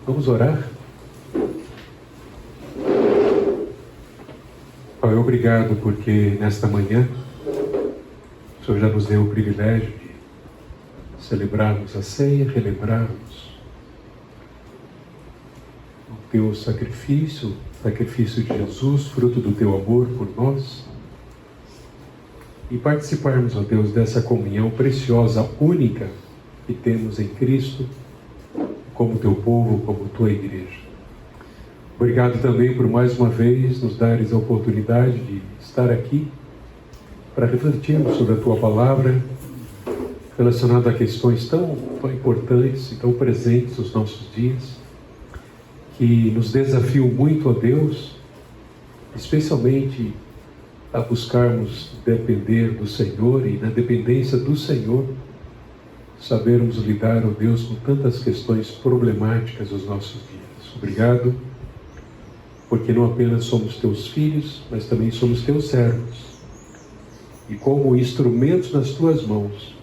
Vamos orar? Pai, obrigado porque nesta manhã o Senhor já nos deu o privilégio de celebrarmos a ceia, relembrarmos o teu sacrifício, o sacrifício de Jesus, fruto do teu amor por nós, e participarmos, ó Deus, dessa comunhão preciosa, única que temos em Cristo, como teu povo, como tua igreja. Obrigado também por mais uma vez nos dares a oportunidade de estar aqui para refletirmos sobre a tua palavra relacionada a questões tão importantes e tão presentes nos nossos dias, que nos desafiam muito, ó Deus, especialmente a buscarmos depender do Senhor e, na dependência do Senhor, sabermos lidar, ó Deus, com tantas questões problemáticas dos nossos dias. Obrigado, porque não apenas somos teus filhos, mas também somos teus servos. E como instrumentos nas tuas mãos,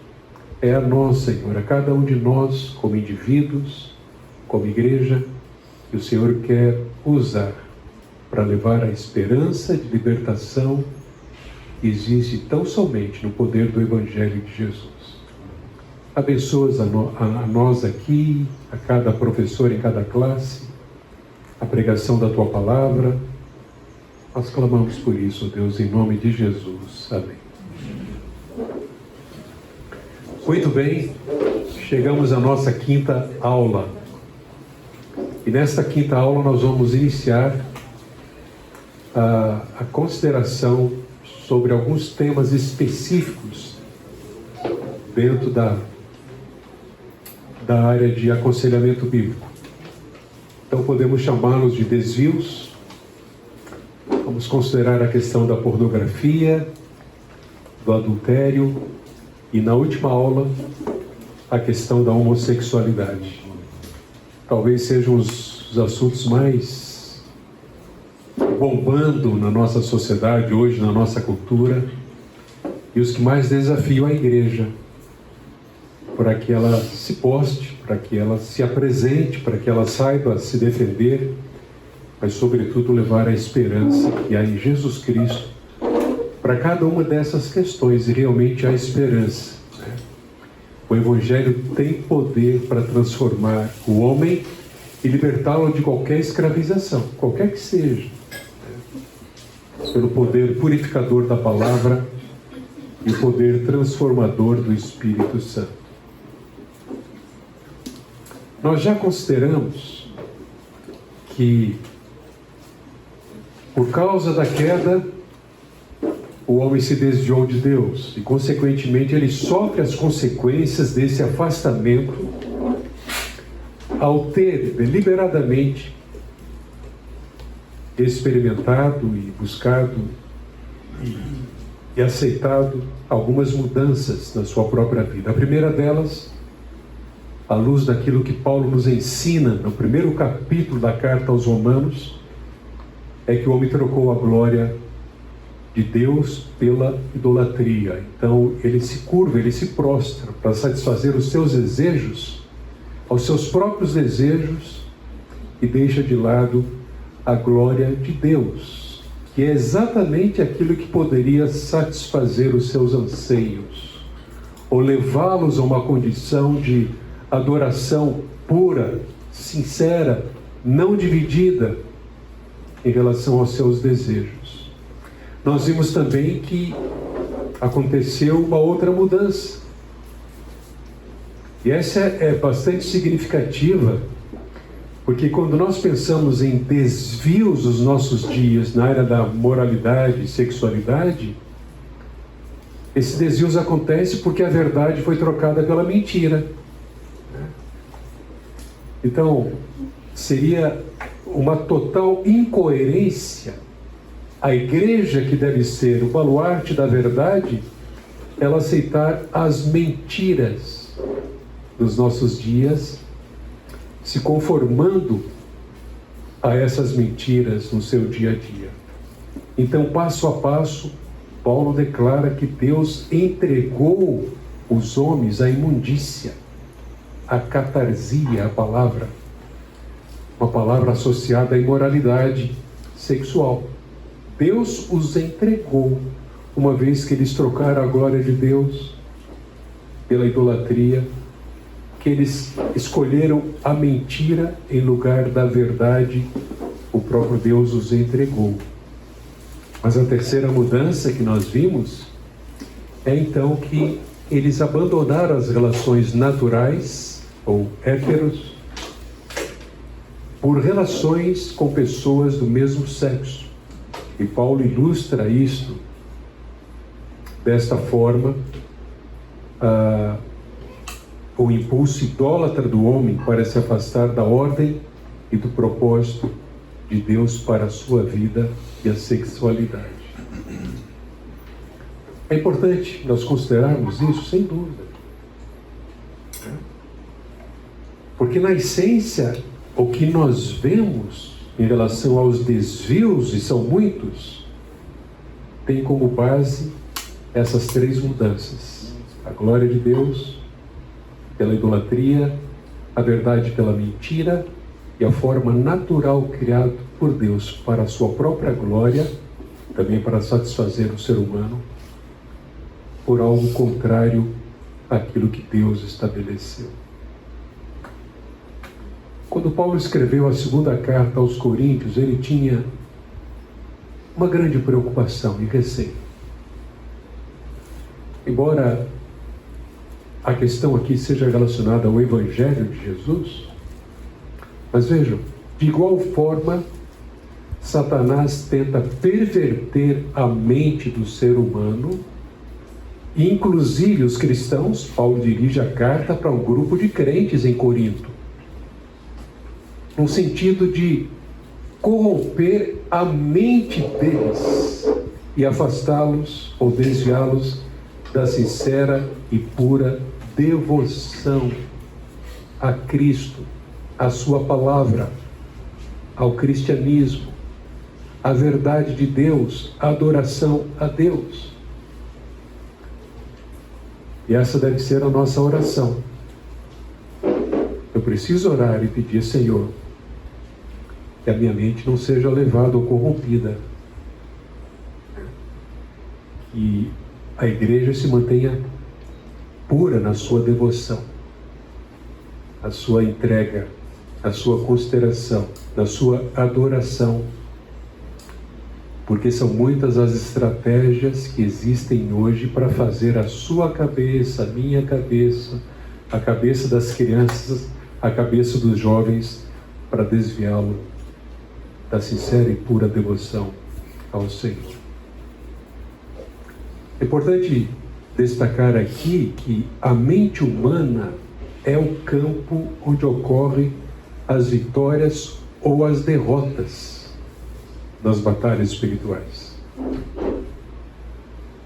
é a nós, Senhor, a cada um de nós, como indivíduos, como igreja, que o Senhor quer usar para levar a esperança de libertação que existe tão somente no poder do Evangelho de Jesus. Abençoa a nós aqui, a cada professor em cada classe, a pregação da tua palavra. Nós clamamos por isso, Deus, em nome de Jesus. Amém. Muito bem, chegamos à nossa quinta aula. E nesta quinta aula nós vamos iniciar a consideração sobre alguns temas específicos dentro da área de aconselhamento bíblico. Então podemos chamá-los de desvios. Vamos considerar a questão da pornografia, do adultério e, na última aula, a questão da homossexualidade. Talvez sejam os assuntos mais bombando na nossa sociedade hoje, na nossa cultura, e os que mais desafiam a igreja para que ela se poste, para que ela se apresente, para que ela saiba se defender, mas sobretudo levar a esperança que há em Jesus Cristo para cada uma dessas questões, e realmente há esperança, né? O Evangelho tem poder para transformar o homem e libertá-lo de qualquer escravização, qualquer que seja, né? Pelo poder purificador da palavra e o poder transformador do Espírito Santo. Nós já consideramos que, por causa da queda, o homem se desviou de Deus e, consequentemente, ele sofre as consequências desse afastamento ao ter deliberadamente experimentado e buscado e aceitado algumas mudanças na sua própria vida. A primeira delas, à luz daquilo que Paulo nos ensina no primeiro capítulo da carta aos Romanos, é que o homem trocou a glória de Deus pela idolatria. Então ele se curva, ele se prostra para satisfazer os seus desejos, aos seus próprios desejos, e deixa de lado a glória de Deus, que é exatamente aquilo que poderia satisfazer os seus anseios, ou levá-los a uma condição de adoração pura, sincera, não dividida em relação aos seus desejos. Nós vimos também que aconteceu uma outra mudança. E essa é bastante significativa, porque quando nós pensamos em desvios dos nossos dias na área da moralidade e sexualidade, esses desvios acontecem porque a verdade foi trocada pela mentira. Então, seria uma total incoerência a igreja, que deve ser o baluarte da verdade, ela aceitar as mentiras dos nossos dias, se conformando a essas mentiras no seu dia a dia. Então, passo a passo, Paulo declara que Deus entregou os homens à imundícia, a catarsia, a palavra, uma palavra associada à imoralidade sexual. Deus os entregou, uma vez que eles trocaram a glória de Deus pela idolatria, que eles escolheram a mentira em lugar da verdade, o próprio Deus os entregou. Mas a terceira mudança que nós vimos é então que eles abandonaram as relações naturais, ou héteros, por relações com pessoas do mesmo sexo. E Paulo ilustra isto desta forma: o impulso idólatra do homem para se afastar da ordem e do propósito de Deus para a sua vida e a sexualidade. É importante nós considerarmos isso, sem dúvida. Porque na essência, o que nós vemos em relação aos desvios, e são muitos, tem como base essas três mudanças: a glória de Deus pela idolatria, a verdade pela mentira e a forma natural criada por Deus para a sua própria glória, também para satisfazer o ser humano, por algo contrário àquilo que Deus estabeleceu. Quando Paulo escreveu a segunda carta aos Coríntios, ele tinha uma grande preocupação e receio. Embora a questão aqui seja relacionada ao Evangelho de Jesus, mas vejam, de igual forma, Satanás tenta perverter a mente do ser humano, e inclusive os cristãos. Paulo dirige a carta para um grupo de crentes em Corinto, no sentido de corromper a mente deles e afastá-los ou desviá-los da sincera e pura devoção a Cristo, a sua palavra, ao cristianismo, à verdade de Deus, à adoração a Deus. E essa deve ser a nossa oração. Eu preciso orar e pedir: Senhor, que a minha mente não seja levada ou corrompida, que a igreja se mantenha pura na sua devoção, a sua entrega, a sua consideração, na sua adoração, porque são muitas as estratégias que existem hoje para fazer a sua cabeça, a minha cabeça, a cabeça das crianças, a cabeça dos jovens, para desviá-lo da sincera e pura devoção ao Senhor. É importante destacar aqui que a mente humana é o campo onde ocorrem as vitórias ou as derrotas das batalhas espirituais.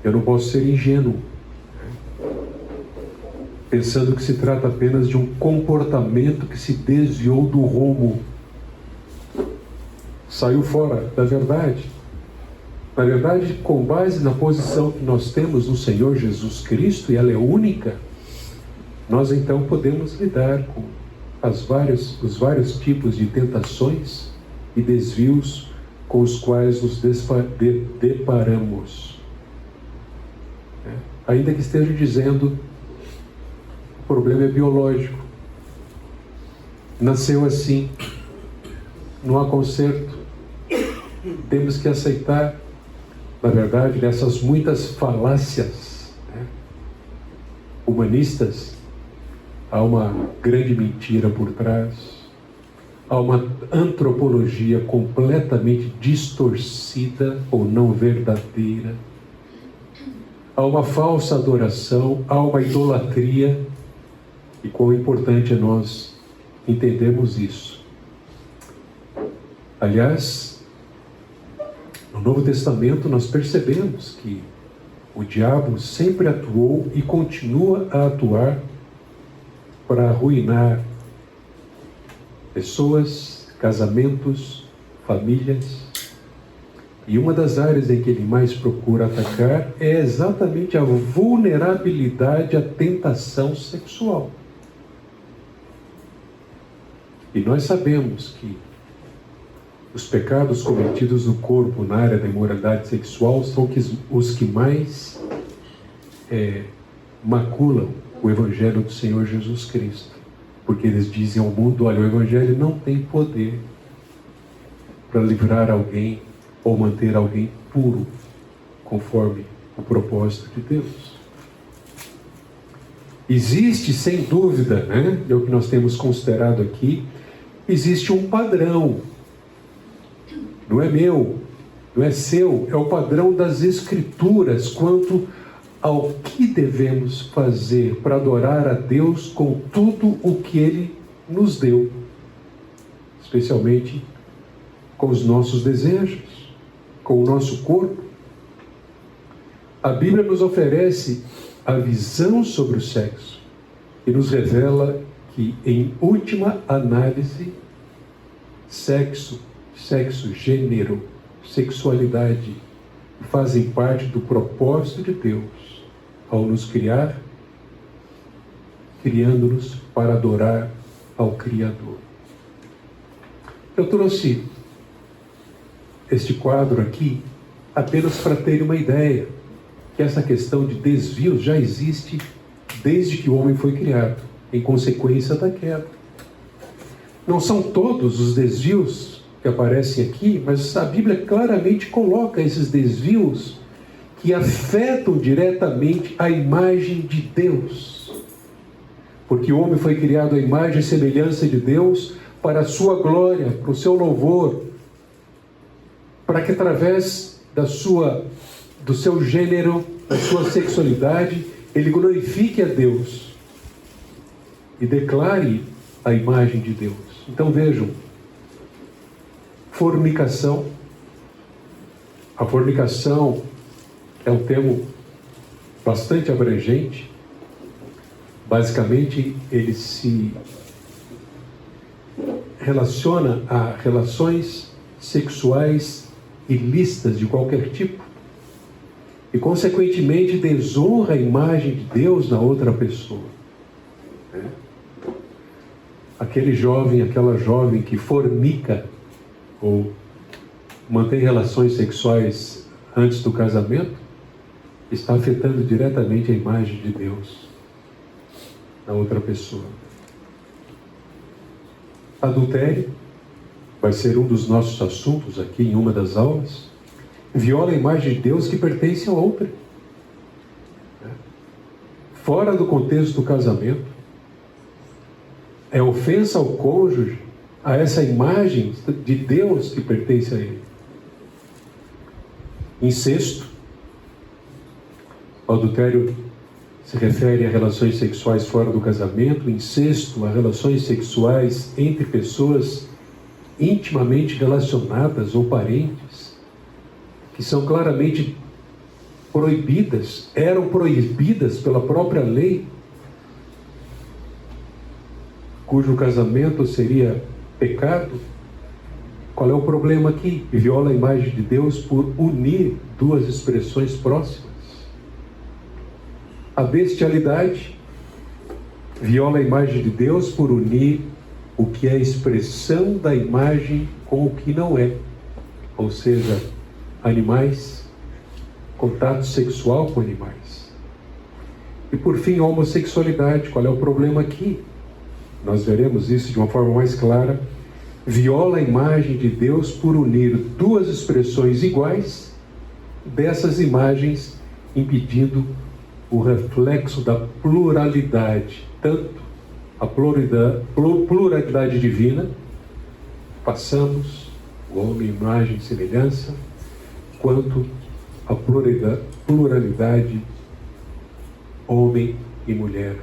Eu não posso ser ingênuo, pensando que se trata apenas de um comportamento que se desviou do rumo, saiu fora da verdade. Na verdade, com base na posição que nós temos no Senhor Jesus Cristo, e ela é única, nós então podemos lidar com os vários tipos de tentações e desvios com os quais nos deparamos. Ainda que esteja dizendo o problema é biológico, nasceu assim, não há conserto. Temos que aceitar, na verdade, dessas muitas falácias humanistas, há uma grande mentira por trás. Há uma antropologia completamente distorcida ou não verdadeira. Há uma falsa adoração, há uma idolatria. E quão importante é nós entendermos isso. Aliás, no Novo Testamento nós percebemos que o diabo sempre atuou e continua a atuar para arruinar pessoas, casamentos, famílias. E uma das áreas em que ele mais procura atacar é exatamente a vulnerabilidade à tentação sexual. E nós sabemos que os pecados cometidos no corpo na área da imoralidade sexual são os que mais maculam o Evangelho do Senhor Jesus Cristo. Porque eles dizem ao mundo: olha, o Evangelho não tem poder para livrar alguém ou manter alguém puro, conforme o propósito de Deus. Existe, sem dúvida, é o que nós temos considerado aqui, existe um padrão. Não é meu, não é seu, é o padrão das Escrituras quanto ao que devemos fazer para adorar a Deus com tudo o que Ele nos deu, especialmente com os nossos desejos, com o nosso corpo. A Bíblia nos oferece a visão sobre o sexo e nos revela que, em última análise, sexo, gênero, sexualidade fazem parte do propósito de Deus ao nos criar, criando-nos para adorar ao Criador. Eu trouxe este quadro aqui apenas para ter uma ideia que essa questão de desvios já existe desde que o homem foi criado, em consequência da queda. Não são todos os desvios que aparecem aqui, mas a Bíblia claramente coloca esses desvios que afetam diretamente a imagem de Deus. Porque o homem foi criado à imagem e semelhança de Deus para a sua glória, para o seu louvor, para que através do seu gênero, da sua sexualidade, ele glorifique a Deus e declare a imagem de Deus. Então vejam, fornicação. A fornicação é um termo bastante abrangente. Basicamente, ele se relaciona a relações sexuais ilícitas de qualquer tipo e, consequentemente, desonra a imagem de Deus na outra pessoa. Aquele jovem, aquela jovem que fornica ou mantém relações sexuais antes do casamento, está afetando diretamente a imagem de Deus na outra pessoa. Adultério vai ser um dos nossos assuntos aqui em uma das aulas. Viola a imagem de Deus que pertence a outra. Fora do contexto do casamento. É ofensa ao cônjuge, a essa imagem de Deus que pertence a ele. Incesto. O adultério se refere a relações sexuais fora do casamento. Incesto a relações sexuais entre pessoas intimamente relacionadas ou parentes, que são claramente proibidas, eram proibidas pela própria lei, cujo casamento seria pecado. Qual é o problema aqui? Viola a imagem de Deus por unir duas expressões próximas. A bestialidade viola a imagem de Deus por unir o que é a expressão da imagem com o que não é. Ou seja, animais, contato sexual com animais. E por fim, a homossexualidade. Qual é o problema aqui? Nós veremos isso de uma forma mais clara. Viola a imagem de Deus por unir duas expressões iguais dessas imagens, impedindo o reflexo da pluralidade, tanto a pluralidade divina, passamos o homem, imagem e semelhança, quanto a pluralidade homem e mulher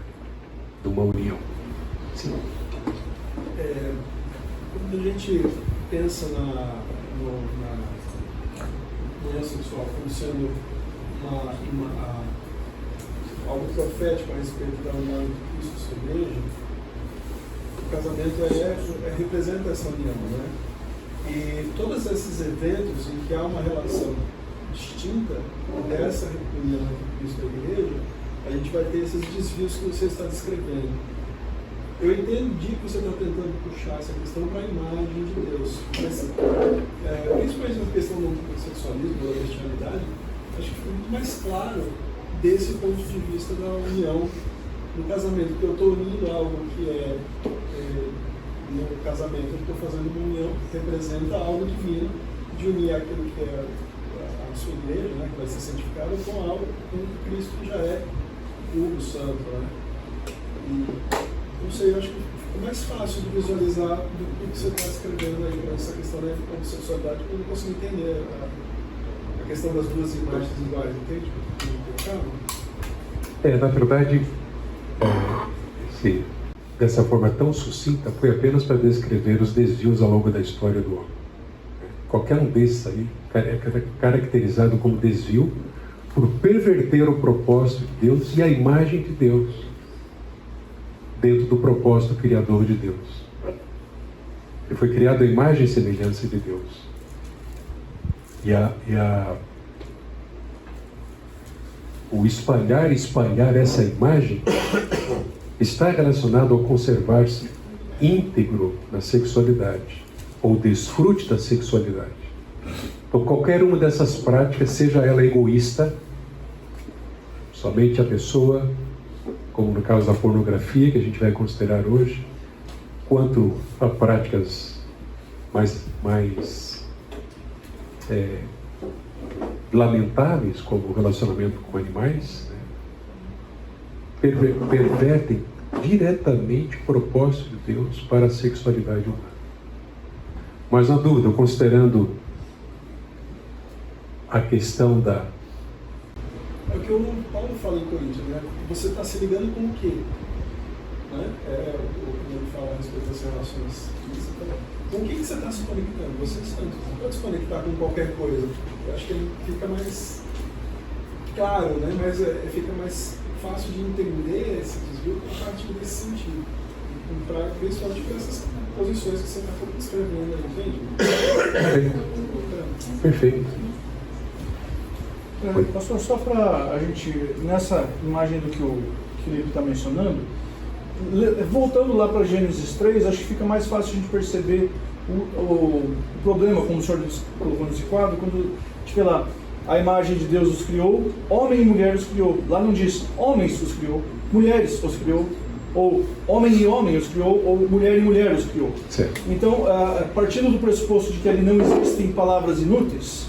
de uma união. Sim. Quando a gente pensa na união sexual como sendo algo profético a respeito da união entre Cristo e sua igreja, o casamento representa essa união, né? E todos esses eventos em que há uma relação distinta dessa união entre Cristo e a igreja, a gente vai ter esses desvios que você está descrevendo. Eu entendi que você está tentando puxar essa questão para a imagem de Deus, mas questão do sexualismo, da bestialidade, acho que fica muito mais claro desse ponto de vista da união no casamento, porque eu estou unindo algo que no casamento eu estou fazendo uma união que representa algo divino, de unir aquilo que é a sua igreja, né, que vai ser santificada, com algo com Cristo que já é puro, santo, né? E não sei, eu acho que fica mais fácil de visualizar do que você está escrevendo aí para essa questão da homossexualidade, porque eu não consigo entender a questão das duas imagens iguais, entende? Na verdade, dessa forma tão sucinta, foi apenas para descrever os desvios ao longo da história do homem. Qualquer um desses aí é caracterizado como desvio por perverter o propósito de Deus e a imagem de Deus dentro do propósito criador de Deus. Ele foi criado à imagem e semelhança de Deus. O espalhar essa imagem está relacionado ao conservar-se íntegro na sexualidade, ou desfrute da sexualidade. Então, qualquer uma dessas práticas, seja ela egoísta, somente a pessoa, como no caso da pornografia, que a gente vai considerar hoje, quanto a práticas mais lamentáveis, como o relacionamento com animais, né, pervertem diretamente o propósito de Deus para a sexualidade humana. Mas, na dúvida, considerando a questão da... É o que o Paulo fala em Coríntios, né? Você está se ligando com o quê? Né? Como ele fala a respeito das relações. Com o que você está se conectando? Você não pode se conectar com qualquer coisa. Eu acho que ele fica mais claro, né? Mas fica mais fácil de entender esse desvio a partir desse sentido. Para principalmente por essas posições que você está escrevendo aí, entende? Perfeito. Pastor, só para a gente, nessa imagem do que o Felipe está mencionando, voltando lá para Gênesis 3, acho que fica mais fácil a gente perceber o problema, como o senhor colocou nesse quadro, quando a gente vê lá, a imagem de Deus os criou, homem e mulher os criou. Lá não diz homens os criou, mulheres os criou, ou homem e homem os criou, ou mulher e mulher os criou. Certo. Então, partindo do pressuposto de que ali não existem palavras inúteis,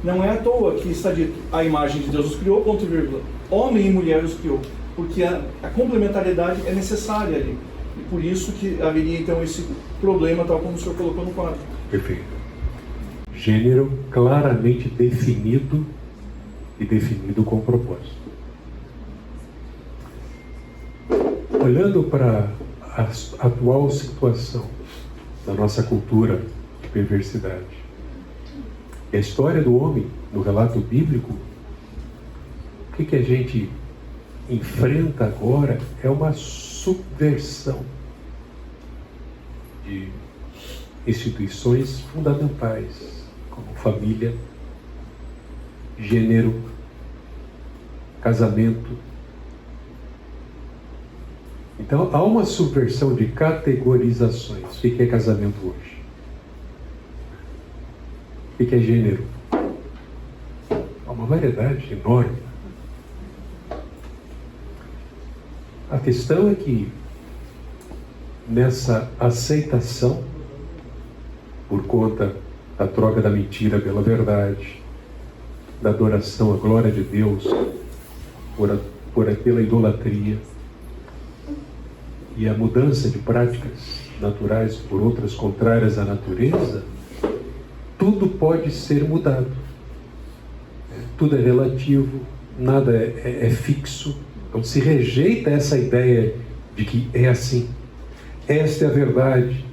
não é à toa que está dito a imagem de Deus os criou, ponto e vírgula, homem e mulher os criou, porque a complementariedade é necessária ali. E por isso que haveria então esse problema, tal como o senhor colocou no quadro. Perfeito. Gênero claramente definido e definido com propósito. Olhando para a atual situação da nossa cultura de perversidade, a história do homem, no relato bíblico, o que a gente enfrenta agora é uma subversão de instituições fundamentais, como família, gênero, casamento. Então, há uma subversão de categorizações. O que é casamento hoje? O que é gênero? Há uma variedade enorme. A questão é que, nessa aceitação, por conta da troca da mentira pela verdade, da adoração à glória de Deus, pela idolatria, e a mudança de práticas naturais por outras contrárias à natureza, tudo pode ser mudado. Tudo é relativo, nada é fixo. Então se rejeita essa ideia de que é assim. Esta é a verdade.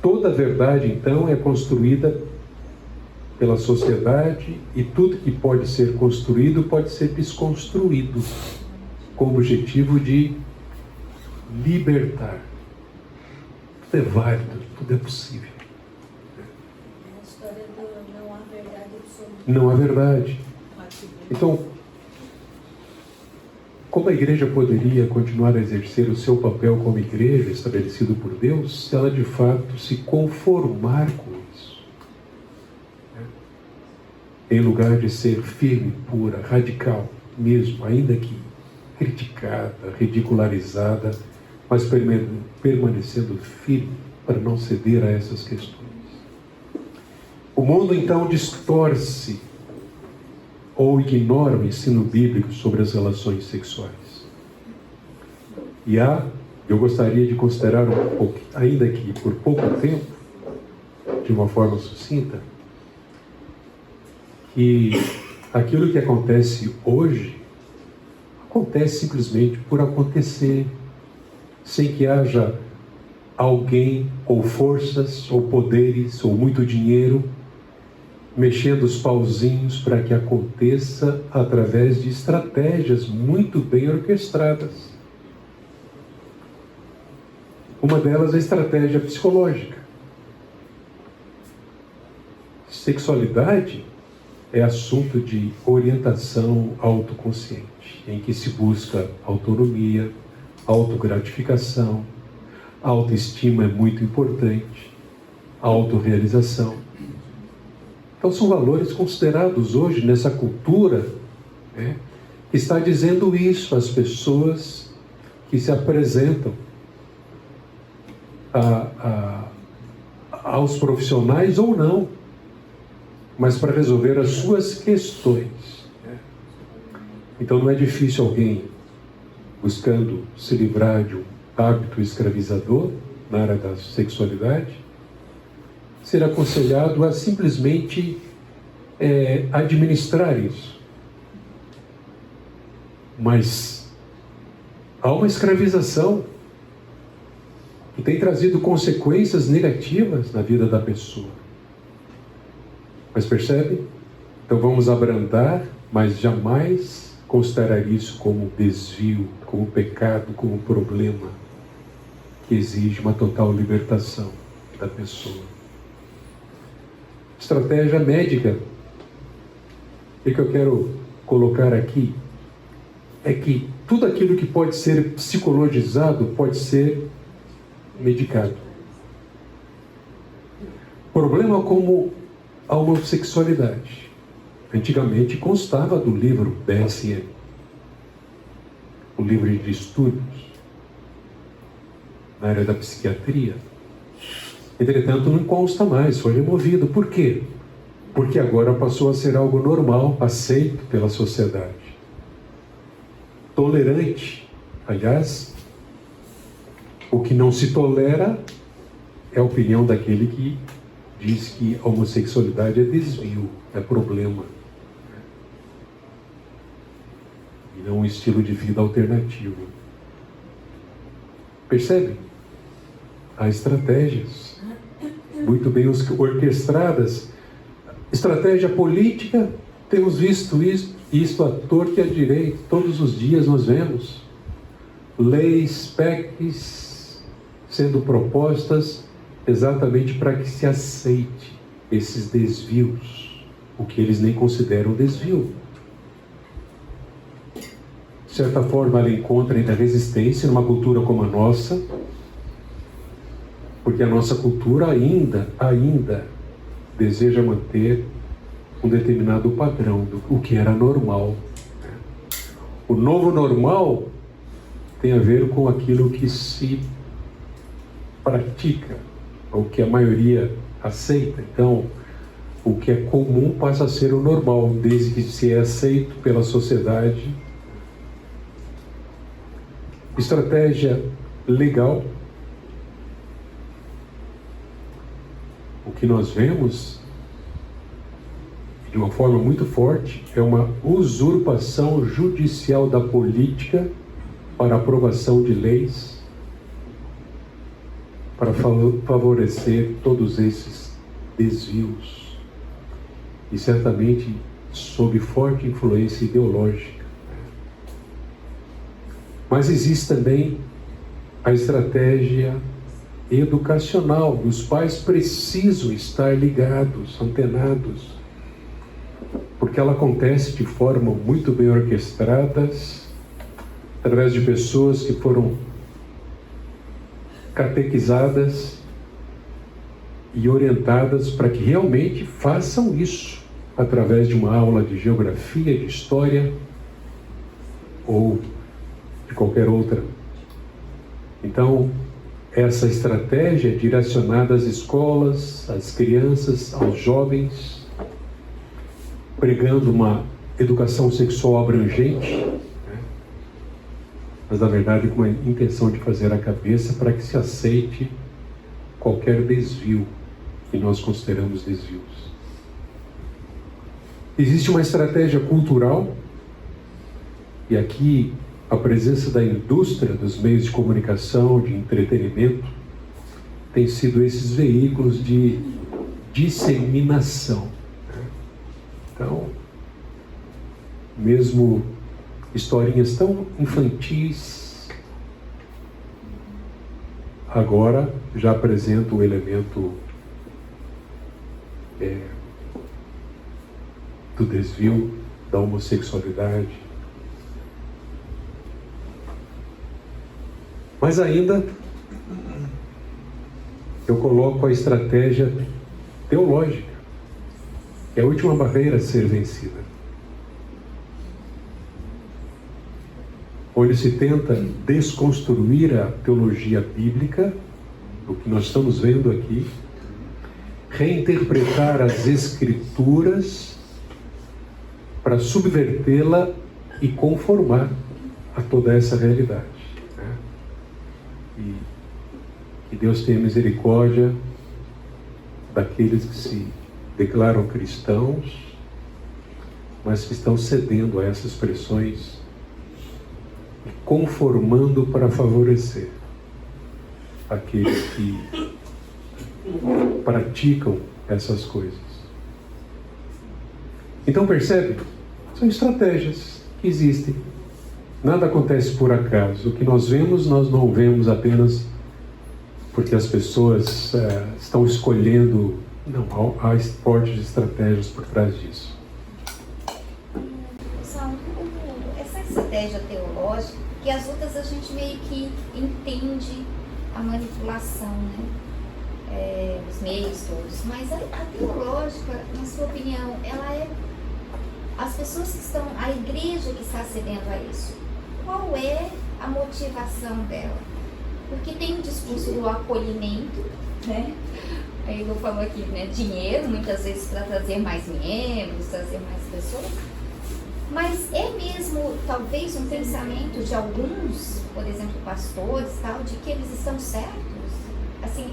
Toda a verdade, então, é construída pela sociedade e tudo que pode ser construído pode ser desconstruído com o objetivo de libertar. Tudo é válido, tudo é possível. A história do não há verdade absoluta. Não há verdade. Então, como a igreja poderia continuar a exercer o seu papel como igreja estabelecido por Deus se ela de fato se conformar com isso? em lugar de ser firme, pura, radical mesmo, ainda que criticada, ridicularizada, mas permanecendo firme para não ceder a essas questões. O mundo então distorce ou ignora o ensino bíblico sobre as relações sexuais. E eu gostaria de considerar um pouco, ainda que por pouco tempo, de uma forma sucinta, que aquilo que acontece hoje acontece simplesmente por acontecer, sem que haja alguém, ou forças, ou poderes, ou muito dinheiro, mexendo os pauzinhos para que aconteça através de estratégias muito bem orquestradas. Uma delas é a estratégia psicológica. Sexualidade é assunto de orientação autoconsciente, em que se busca autonomia, autogratificação, autoestima é muito importante, autorrealização. Então são valores considerados hoje nessa cultura, que está dizendo isso às pessoas que se apresentam aos profissionais ou não, mas para resolver as suas questões. Então não é difícil alguém buscando se livrar de um hábito escravizador na área da sexualidade ser aconselhado a simplesmente administrar isso. Mas há uma escravização que tem trazido consequências negativas na vida da pessoa. Mas percebe? Então vamos abrandar, mas jamais considerar isso como desvio, como pecado, como problema que exige uma total libertação da pessoa. Estratégia médica. O que eu quero colocar aqui é que tudo aquilo que pode ser psicologizado pode ser medicado. Problema como a homossexualidade. Antigamente constava do livro DSM, o livro de estudos na área da psiquiatria. Entretanto, não consta mais, foi removido. Por quê? Porque agora passou a ser algo normal, aceito pela sociedade. Tolerante. Aliás, o que não se tolera é a opinião daquele que diz que a homossexualidade é desvio, é problema. E não um estilo de vida alternativo. Percebe? Há estratégias muito bem orquestradas. Estratégia política, temos visto isso à torta e à direita. Todos os dias nós vemos leis, PECs sendo propostas exatamente para que se aceite esses desvios, o que eles nem consideram desvio. De certa forma, ela encontra ainda resistência numa cultura como a nossa, porque a nossa cultura ainda deseja manter um determinado padrão do que era normal. O novo normal tem a ver com aquilo que se pratica, ou que a maioria aceita. Então, o que é comum passa a ser o normal, desde que se é aceito pela sociedade. Estratégia legal. O que nós vemos, de uma forma muito forte, é uma usurpação judicial da política para aprovação de leis, para favorecer todos esses desvios, e certamente sob forte influência ideológica. Mas existe também a estratégia educacional. Os pais precisam estar ligados, antenados, porque ela acontece de forma muito bem orquestradas, através de pessoas que foram catequizadas e orientadas para que realmente façam isso. através de uma aula de geografia, de história ou de qualquer outra. Então, essa estratégia é direcionada às escolas, às crianças, aos jovens, pregando uma educação sexual abrangente, né? Mas na verdade com a intenção de fazer a cabeça para que se aceite qualquer desvio que nós consideramos desvios. Existe uma estratégia cultural, e aqui a presença da indústria, dos meios de comunicação, de entretenimento, tem sido esses veículos de disseminação. Então, mesmo historinhas tão infantis, agora já apresenta o elemento do desvio, da homossexualidade. Mas ainda eu coloco a estratégia teológica, que é a última barreira a ser vencida, onde se tenta desconstruir a teologia bíblica, o que nós estamos vendo aqui, reinterpretar as Escrituras para subvertê-la e conformar a toda essa realidade. E que Deus tenha misericórdia daqueles que se declaram cristãos, mas que estão cedendo a essas pressões e conformando para favorecer aqueles que praticam essas coisas. Então percebe? São estratégias que existem. Nada acontece por acaso. O que nós vemos, nós não vemos apenas porque as pessoas estão escolhendo. Não, há fortes estratégias por trás disso. Essa estratégia teológica, que as outras a gente meio que entende a manipulação, né? Os meios todos. Mas a teológica, na sua opinião, ela é... As pessoas que estão... A igreja que está cedendo a isso, qual é a motivação dela? Porque tem o discurso do acolhimento, né? Aí eu falo aqui, né? Dinheiro, muitas vezes para trazer mais membros, trazer mais pessoas. Mas é mesmo, talvez, um pensamento de alguns, por exemplo, pastores, tal, de que eles estão certos? Assim,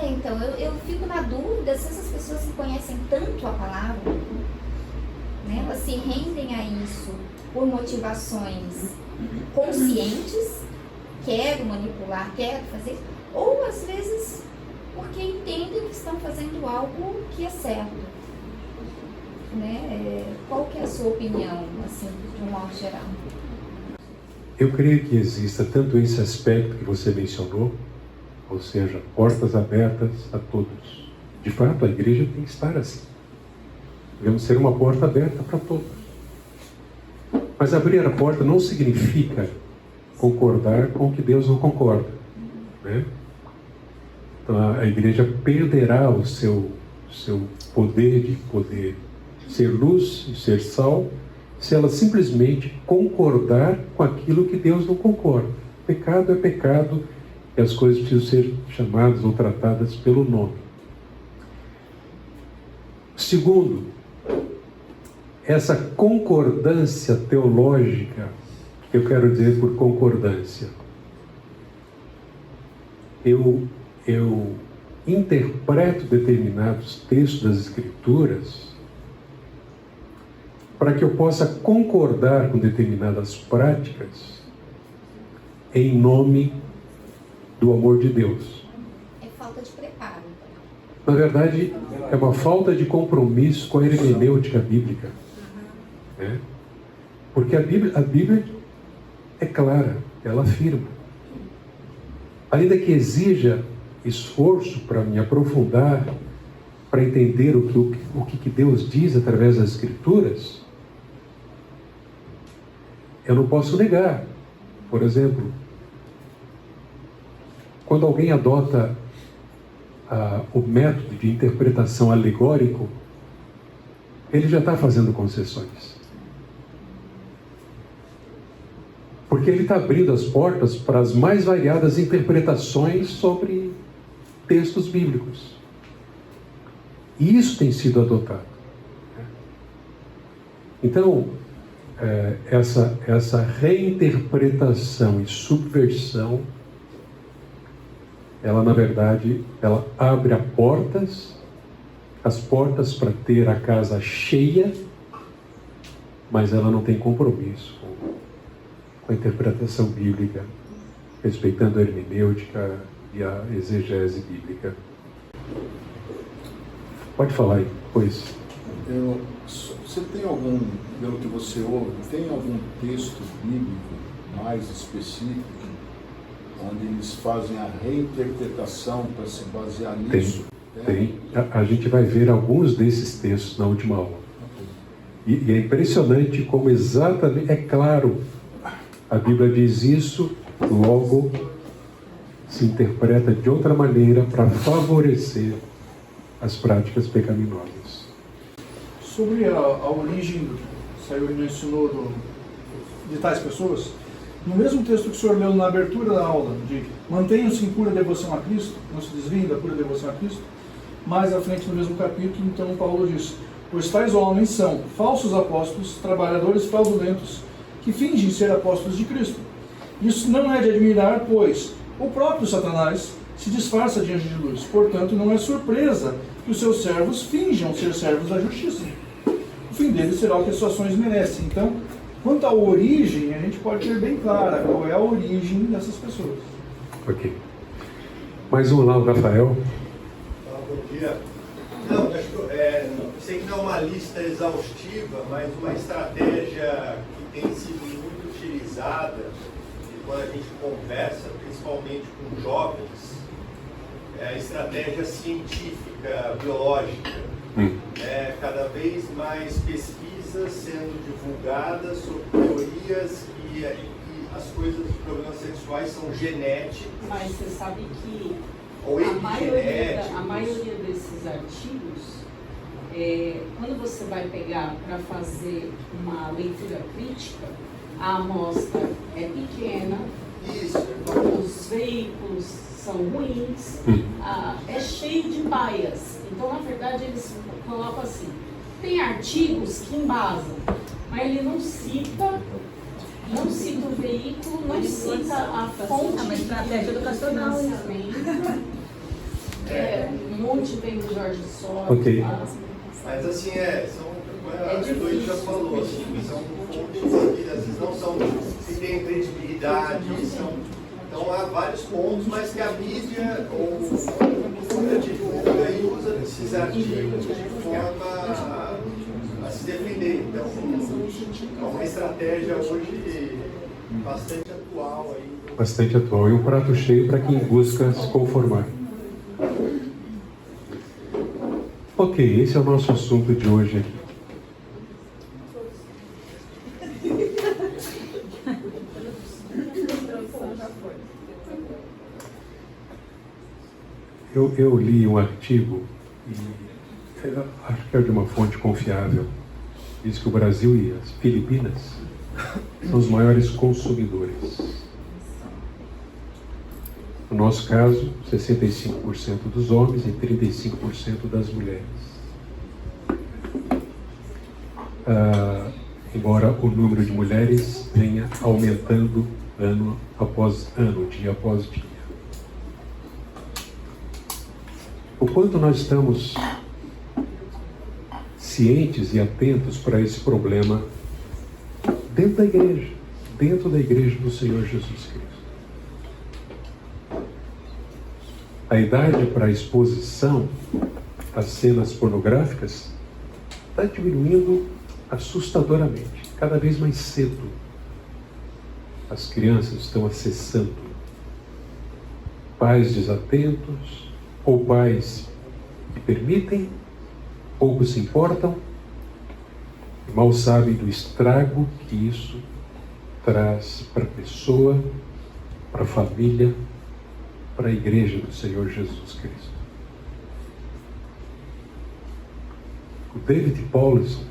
então, eu fico na dúvida se essas pessoas que conhecem tanto a palavra, né, elas se rendem a isso por motivações conscientes, quero manipular, quero fazer, ou às vezes porque entendem que estão fazendo algo que é certo, né? Qual que é a sua opinião, assim, de um modo geral? Eu creio que exista tanto esse aspecto que você mencionou, ou seja, portas abertas a todos. De fato, a igreja tem que estar assim. Devemos ser uma porta aberta para todos. Mas abrir a porta não significa concordar com o que Deus não concorda, né? Então a igreja perderá o seu poder de poder ser luz e ser sal se ela simplesmente concordar com aquilo que Deus não concorda. Pecado é pecado e as coisas precisam ser chamadas ou tratadas pelo nome. Segundo, essa concordância teológica, que eu quero dizer por concordância, eu interpreto determinados textos das Escrituras para que eu possa concordar com determinadas práticas em nome do amor de Deus. É falta de preparo. Na verdade, é uma falta de compromisso com a hermenêutica bíblica, né? Porque a Bíblia é clara, ela afirma. Ainda que exija esforço para me aprofundar, para entender o que Deus diz através das Escrituras, eu não posso negar. Por exemplo, quando alguém adota o método de interpretação alegórico, ele já está fazendo concessões. Porque ele está abrindo as portas para as mais variadas interpretações sobre textos bíblicos. E isso tem sido adotado. Então, essa reinterpretação e subversão, ela, na verdade, ela abre as portas para ter a casa cheia, mas ela não tem compromisso com a interpretação bíblica, respeitando a hermenêutica e a exegese bíblica. Pode falar aí, pois. Você tem algum, pelo que você ouve, tem algum texto bíblico mais específico onde eles fazem a reinterpretação para se basear nisso? Tem. A gente vai ver alguns desses textos na última aula. E é impressionante como exatamente, é claro, a Bíblia diz isso, logo se interpreta de outra maneira para favorecer as práticas pecaminosas. Sobre a origem, o Senhor mencionou de tais pessoas, no mesmo texto que o senhor leu na abertura da aula, de mantenham-se em pura devoção a Cristo, não se desviem da pura devoção a Cristo, mais à frente no mesmo capítulo, então Paulo diz: pois tais homens são falsos apóstolos, trabalhadores fraudulentos, que fingem ser apóstolos de Cristo. Isso não é de admirar, pois o próprio Satanás se disfarça diante de luz. Portanto, não é surpresa que os seus servos finjam ser servos da justiça. O fim deles será o que as suas ações merecem. Então, quanto à origem, a gente pode ter bem clara qual é a origem dessas pessoas. Ok. Mais um lá, o Rafael. Bom dia. Não, sei que não é uma lista exaustiva, mas uma estratégia que tem sido muito utilizada quando a gente conversa, principalmente com jovens, é a estratégia científica, biológica. Cada vez mais pesquisas sendo divulgadas sobre teorias que as coisas dos problemas sexuais são genéticos. Mas você sabe que ou a maioria desses artigos, quando você vai pegar para fazer uma leitura crítica, a amostra é pequena, Isso. os veículos são ruins, é cheio de bias. Então, na verdade, eles colocam assim, tem artigos que embasam, mas ele não cita o veículo, não cita a fonte. É uma estratégia educacional. Um monte vem do Jorge Soros. Ok. Mas assim, a Doide já falou, assim, são fontes que às vezes não são, que têm credibilidade, então há vários pontos, mas que a mídia ou a divulga e usa esses artigos de forma a se defender. Então, é uma estratégia hoje bastante atual. Bastante atual. E um prato cheio para quem busca se conformar. Ok, esse é o nosso assunto de hoje aqui. Eu li um artigo, e acho que é de uma fonte confiável, diz que o Brasil e as Filipinas são os maiores consumidores. No nosso caso, 65% dos homens e 35% das mulheres. Embora o número de mulheres venha aumentando ano após ano, dia após dia. O quanto nós estamos cientes e atentos para esse problema dentro da igreja do Senhor Jesus Cristo. A idade para a exposição às cenas pornográficas está diminuindo assustadoramente, cada vez mais cedo. As crianças estão acessando. Pais desatentos, ou pais que permitem, poucos se importam, e mal sabem do estrago que isso traz para a pessoa, para a família, para a igreja do Senhor Jesus Cristo. o David Paulson,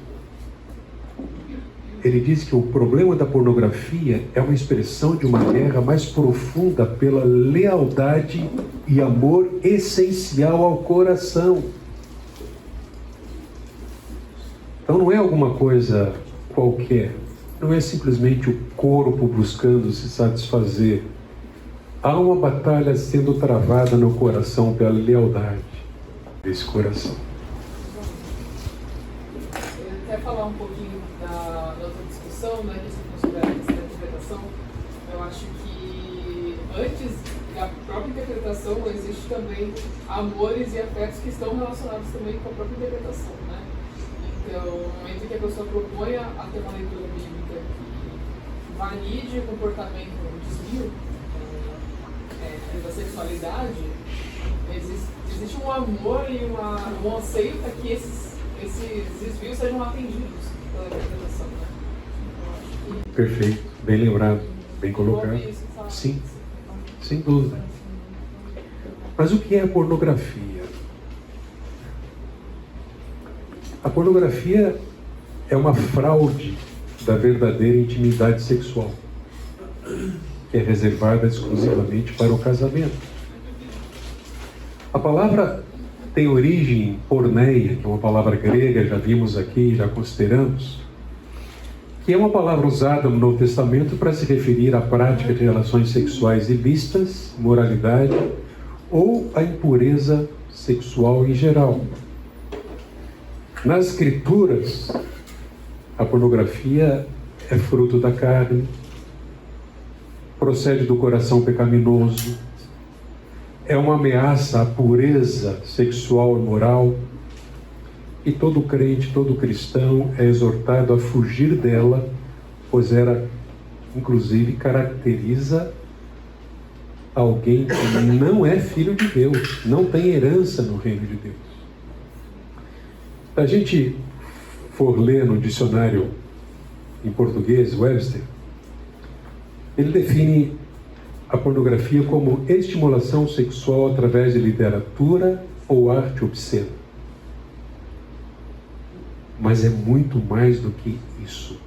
ele diz que o problema da pornografia é uma expressão de uma guerra mais profunda pela lealdade e amor essencial ao coração. Então não é alguma coisa qualquer, não é simplesmente o corpo buscando se satisfazer. Há uma batalha sendo travada no coração pela lealdade desse coração. Eu quero falar um pouquinho da outra discussão, né, que você considera a interpretação. Eu acho que antes da própria interpretação existe também amores e afetos que estão relacionados também com a própria interpretação, né? Então, no momento em que a pessoa propõe a ter uma leitura bíblica que valide o comportamento, o desvio da sexualidade, existe um amor e um anseio para que esses desvios sejam atendidos pela interpretação, né? Eu acho que... Perfeito, bem lembrado, bem colocado. Sim, sem dúvida. Mas o que é a pornografia? A pornografia é uma fraude da verdadeira intimidade sexual, que é reservada exclusivamente para o casamento. A palavra tem origem em porneia, que é uma palavra grega, já vimos aqui, já consideramos, que é uma palavra usada no Novo Testamento para se referir à prática de relações sexuais ilícitas, moralidade ou à impureza sexual em geral. Nas Escrituras, a pornografia é fruto da carne, procede do coração pecaminoso, é uma ameaça à pureza sexual e moral, e todo crente, todo cristão é exortado a fugir dela, pois ela, inclusive, caracteriza alguém que não é filho de Deus, não tem herança no reino de Deus. Se a gente for ler no dicionário em português, Webster, ele define a pornografia como estimulação sexual através de literatura ou arte obscena. Mas é muito mais do que isso.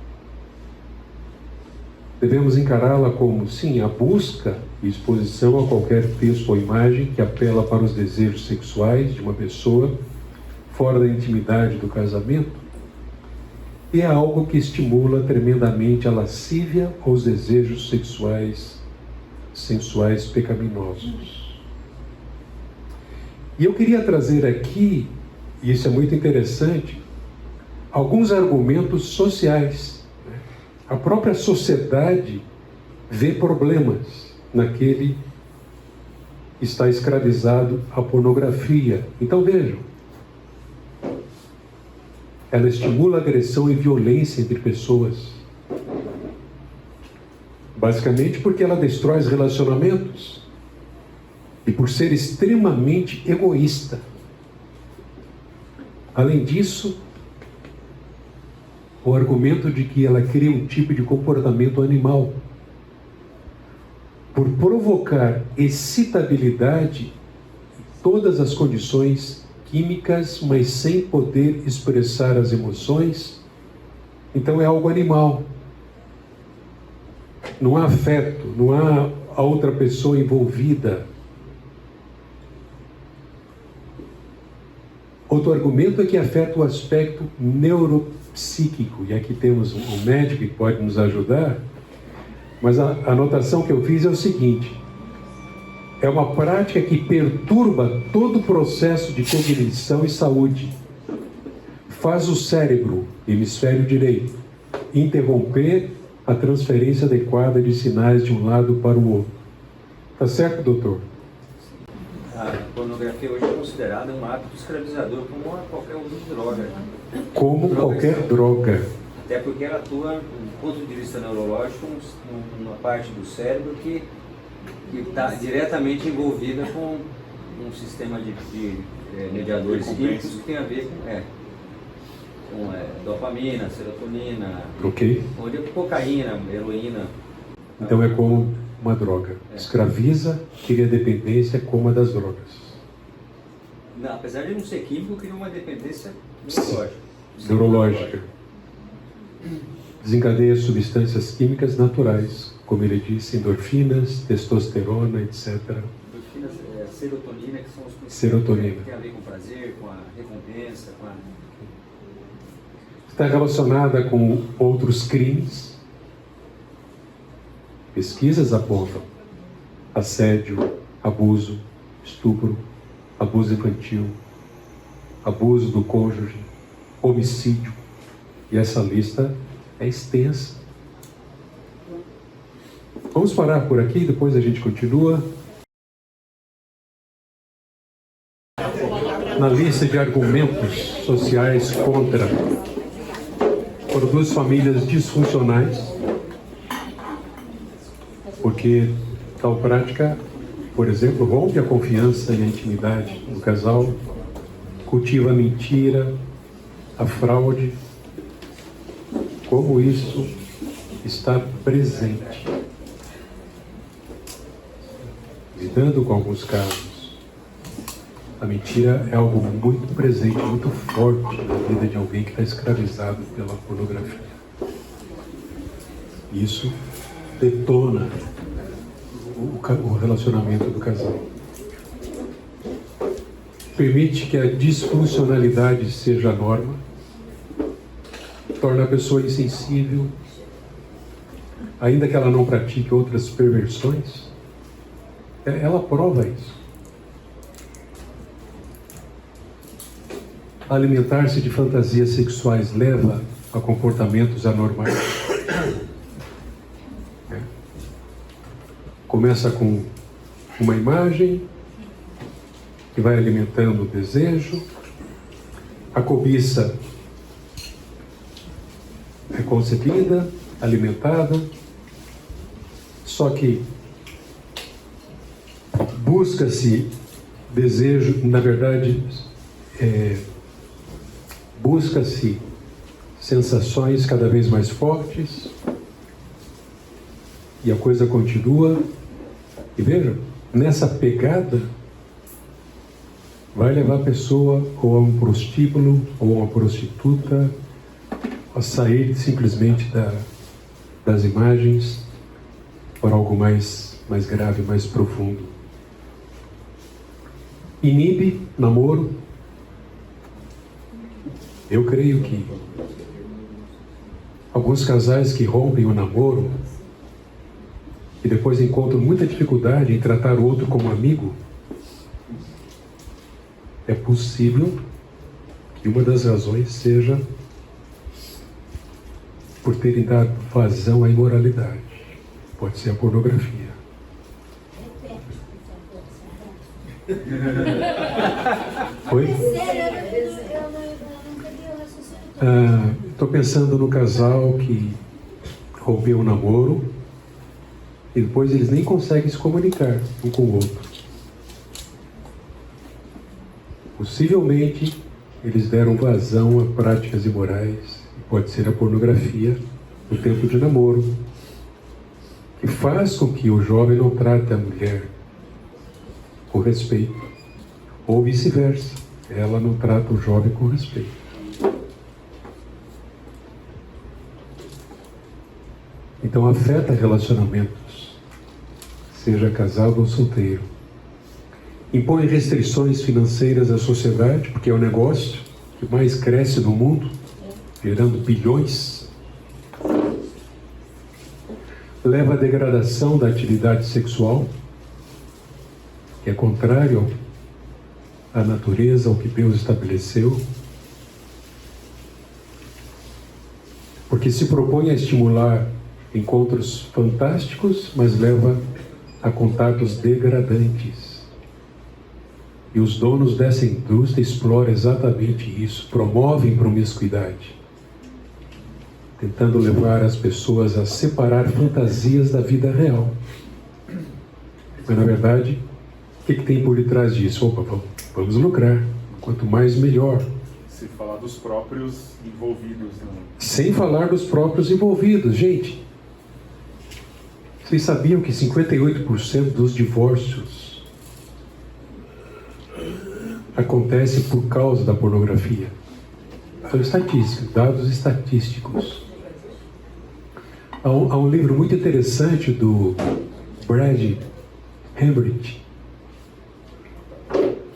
Devemos encará-la como, sim, a busca e exposição a qualquer texto ou imagem que apela para os desejos sexuais de uma pessoa fora da intimidade do casamento, e é algo que estimula tremendamente a lascívia ou os desejos sexuais sensuais pecaminosos. E eu queria trazer aqui, e isso é muito interessante, alguns argumentos sociais. A própria sociedade vê problemas naquele que está escravizado à pornografia. Então vejam, ela estimula agressão e violência entre pessoas. Basicamente porque ela destrói os relacionamentos e por ser extremamente egoísta. Além disso, o argumento de que ela cria um tipo de comportamento animal, por provocar excitabilidade em todas as condições químicas, mas sem poder expressar as emoções, então é algo animal. Não há afeto, não há a outra pessoa envolvida. Outro argumento é que afeta o aspecto neuropsíquico, e aqui temos um médico que pode nos ajudar, mas a anotação que eu fiz é o seguinte: é uma prática que perturba todo o processo de cognição e saúde. Faz o cérebro, hemisfério direito, interromper a transferência adequada de sinais de um lado para o outro. Tá certo, doutor? A pornografia hoje é considerada um hábito escravizador, como qualquer uso de droga. Como qualquer droga. Até porque ela atua, do ponto de vista neurológico, numa parte do cérebro que está diretamente envolvida com um sistema de mediadores químicos que tem a ver com dopamina, serotonina, onde cocaína, heroína. Então é como uma droga. Escraviza, cria dependência como a das drogas. Não, apesar de não ser químico, cria uma dependência neurológica. neurológica. Desencadeia substâncias químicas naturais, como ele disse, endorfinas, testosterona, etc. Endorfinas, serotonina, que são os princípios Serotonina. que tem a ver com prazer, com a recompensa, com a... Está relacionada com outros crimes. Pesquisas apontam assédio, abuso, estupro, abuso infantil, abuso do cônjuge, homicídio. E essa lista é extensa. Vamos parar por aqui, depois a gente continua. Na lista de argumentos sociais contra, produz famílias disfuncionais, porque tal prática, por exemplo, rompe a confiança e a intimidade do casal, cultiva a mentira, a fraude. Como isso está presente. Lidando com alguns casos, a mentira é algo muito presente, muito forte na vida de alguém que está escravizado pela pornografia. Isso detona o relacionamento do casal. Permite que a disfuncionalidade seja a norma, torna a pessoa insensível, ainda que ela não pratique outras perversões, ela prova isso. Alimentar-se de fantasias sexuais leva a comportamentos anormais. Começa com uma imagem que vai alimentando o desejo, a cobiça é concebida, alimentada, só que busca-se desejo, na verdade, busca-se sensações cada vez mais fortes, e a coisa continua. E veja, nessa pegada vai levar a pessoa ou a um prostíbulo ou a uma prostituta a sair simplesmente das imagens para algo mais grave, mais profundo. Inibe namoro. Eu creio que alguns casais que rompem o namoro e depois encontram muita dificuldade em tratar o outro como amigo, é possível que uma das razões seja por terem dado vazão à imoralidade. Pode ser a pornografia. Oi? Estou pensando no casal que rompeu o namoro e depois eles nem conseguem se comunicar um com o outro. Possivelmente eles deram vazão a práticas imorais, pode ser a pornografia no tempo de namoro, que faz com que o jovem não trate a mulher com respeito, ou vice-versa, ela não trata o jovem com respeito. Então afeta relacionamentos, seja casado ou solteiro. Impõe restrições financeiras à sociedade, porque é o negócio que mais cresce no mundo, gerando bilhões. Leva à degradação da atividade sexual, que é contrário à natureza, ao que Deus estabeleceu, porque se propõe a estimular encontros fantásticos, mas leva a contatos degradantes. E os donos dessa indústria exploram exatamente isso, promovem promiscuidade, tentando levar as pessoas a separar fantasias da vida real. Mas, na verdade, o que tem por detrás disso? Opa, vamos lucrar. Quanto mais, melhor. Se falar dos próprios envolvidos. Né? Sem falar dos próprios envolvidos. Gente, vocês sabiam que 58% dos divórcios acontece por causa da pornografia? São estatísticas, dados estatísticos. Há um livro muito interessante do Brad Hembrecht,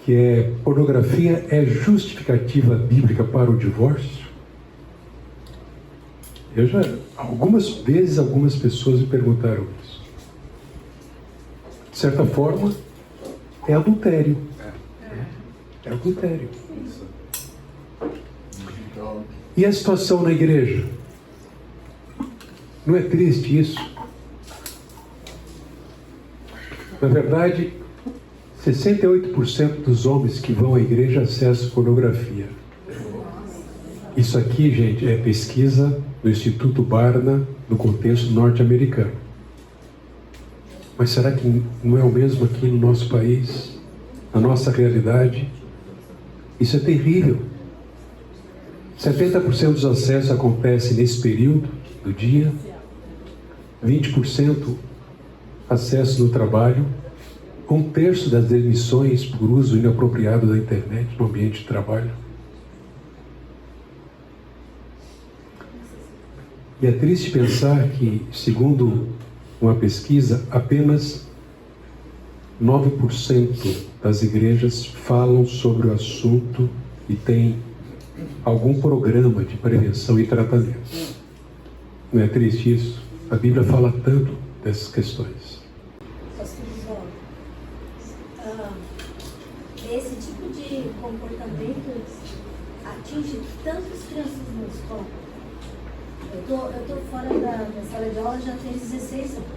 que é Pornografia é Justificativa Bíblica para o Divórcio. Algumas vezes, algumas pessoas me perguntaram isso. De certa forma, é adultério. É adultério. E a situação na igreja? Não é triste isso? Na verdade, 68% dos homens que vão à igreja acessam pornografia. Isso aqui, gente, é pesquisa do Instituto Barna no contexto norte-americano. Mas será que não é o mesmo aqui no nosso país, na nossa realidade? Isso é terrível. 70% dos acessos acontecem nesse período do dia, 20% acesso no trabalho, 1/3 das demissões por uso inapropriado da internet no ambiente de trabalho. E é triste pensar que, segundo uma pesquisa, apenas 9% das igrejas falam sobre o assunto e têm algum programa de prevenção e tratamento. Não é triste isso? A Bíblia fala tanto dessas questões. Esse tipo de comportamento atinge tantas crianças na escola. Eu tô fora da sala de aula já tem 16 anos.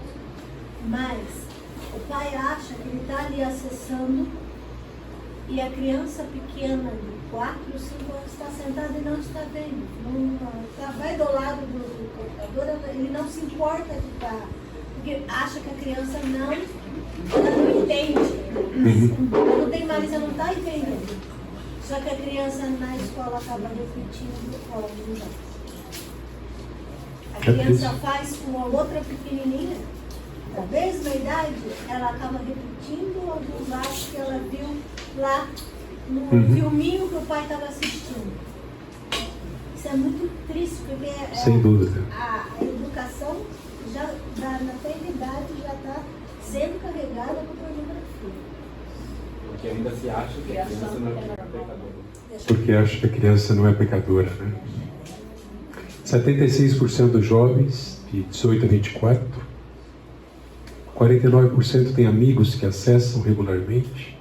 Mas o pai acha que ele está ali acessando e a criança pequena de 4 ou 5 anos está sentada e não está vendo. Vai do lado do computador, ele não se importa de estar. Porque acha que a criança ela não entende. Ela não tem malícia, não está entendendo. Só que a criança na escola acaba repetindo a criança faz com a outra pequenininha, da mesma idade, ela acaba repetindo alguns atos que ela viu lá no filminho que o pai estava assistindo. Isso é muito triste, porque sem dúvida. A educação já na idade já está sendo carregada por pornografia. Porque ainda se acha que a criança não é pecadora. Porque acha que a criança não é pecadora, né? 76% dos jovens de 18 a 24, 49% têm amigos que acessam regularmente,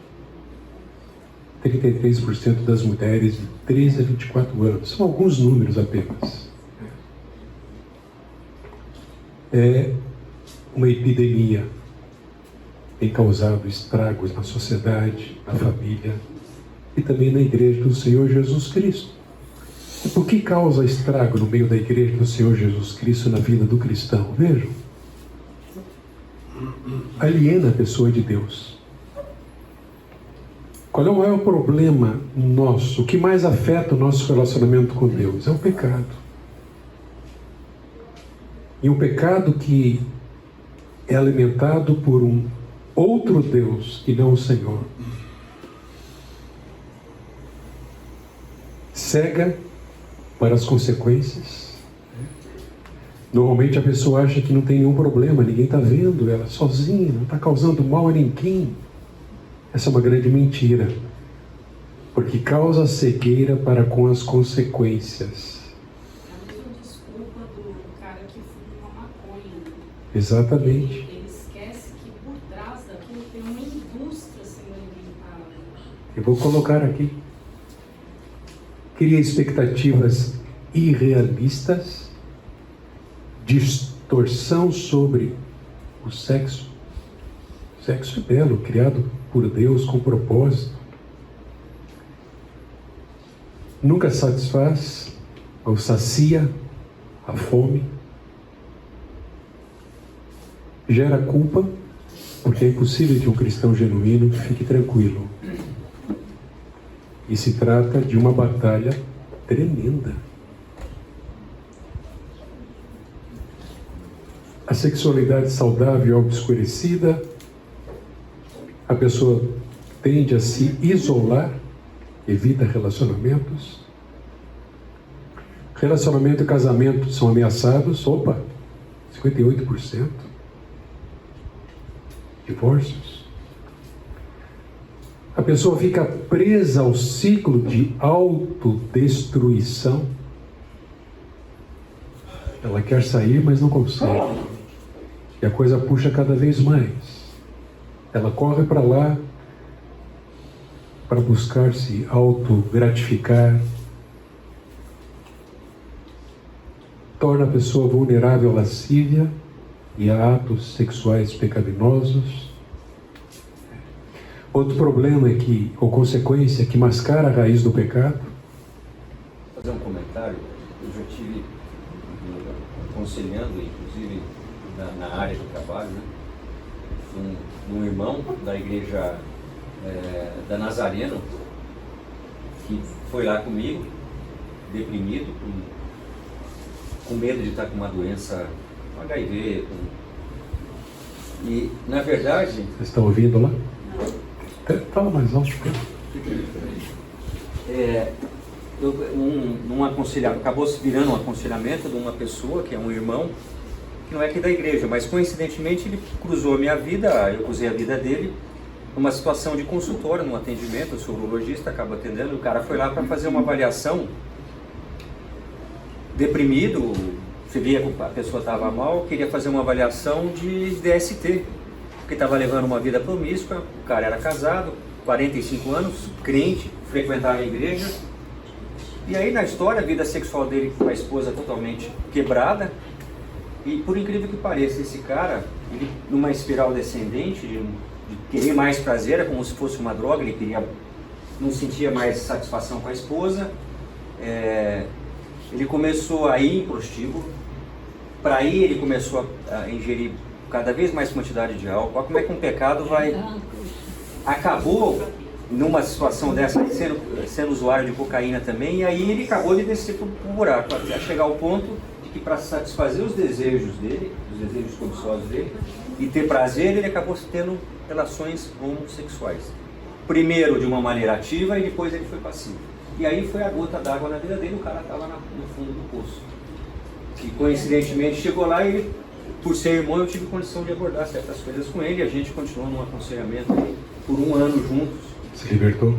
33% das mulheres de 13 a 24 anos. São alguns números apenas. É uma epidemia, tem causado estragos na sociedade, na família e também na igreja do Senhor Jesus Cristo. E por que causa estrago no meio da igreja do Senhor Jesus Cristo na vida do cristão? Vejam, aliena a pessoa de Deus. Qual é o maior problema nosso? O que mais afeta o nosso relacionamento com Deus? É o pecado. E um pecado que é alimentado por um outro Deus que não o Senhor. Cega para as consequências. Normalmente a pessoa acha que não tem nenhum problema, ninguém está vendo, ela sozinha, não está causando mal a ninguém. Essa é uma grande mentira, porque causa cegueira para com as consequências. É a mesma desculpa do cara que fuma maconha. Exatamente. Ele esquece que por trás daquilo tem uma indústria sendo alimentada. Eu vou colocar aqui. Cria expectativas irrealistas, distorção sobre o sexo. O sexo é belo, criado por Deus com propósito. Nunca satisfaz ou sacia a fome. Gera culpa, porque é impossível que um cristão genuíno fique tranquilo. E se trata de uma batalha tremenda. A sexualidade saudável é obscurecida, a pessoa tende a se isolar, evita relacionamentos, Relacionamento e casamento são ameaçados, 58%. Divórcios. A pessoa fica presa ao ciclo de autodestruição. Ela quer sair, mas não consegue. E a coisa puxa cada vez mais. Ela corre para lá para buscar se autogratificar. Torna a pessoa vulnerável à lascívia e a atos sexuais pecaminosos. Outro problema é que, ou consequência, que mascara a raiz do pecado. Vou fazer um comentário. Eu já tive aconselhando, inclusive na área do trabalho, né, um irmão da igreja da Nazareno, que foi lá comigo, deprimido, com medo de estar com uma doença, um HIV. E, na verdade... Vocês estão ouvindo lá? Fala mais alto. Acabou se virando um aconselhamento de uma pessoa, que é um irmão, que não é aqui da igreja, mas coincidentemente ele cruzou a minha vida, eu cruzei a vida dele, numa situação de consultório, num atendimento. Eu sou urologista, acabo atendendo, o cara foi lá para fazer uma avaliação, deprimido, você via que a pessoa estava mal, queria fazer uma avaliação de DST, porque estava levando uma vida promíscua. O cara era casado, 45 anos, crente, frequentava a igreja, e aí na história a vida sexual dele com a esposa totalmente quebrada, e por incrível que pareça, esse cara, ele, numa espiral descendente de querer mais prazer, é como se fosse uma droga, ele não sentia mais satisfação com a esposa, ele começou a ir em prostíbulo, para aí ele começou a ingerir cada vez mais quantidade de álcool. Olha como é que um pecado acabou numa situação dessa, sendo usuário de cocaína também, e aí ele acabou de descer para o buraco, até chegar ao ponto de que, para satisfazer os desejos dele, os desejos cobiçosos dele, e ter prazer, ele acabou tendo relações homossexuais. Primeiro de uma maneira ativa e depois ele foi passivo. E aí foi a gota d'água na vida dele, o cara estava no fundo do poço. E coincidentemente chegou lá e ele, por ser irmão, eu tive condição de abordar certas coisas com ele, e a gente continuou num aconselhamento aí por 1 ano juntos. Se libertou?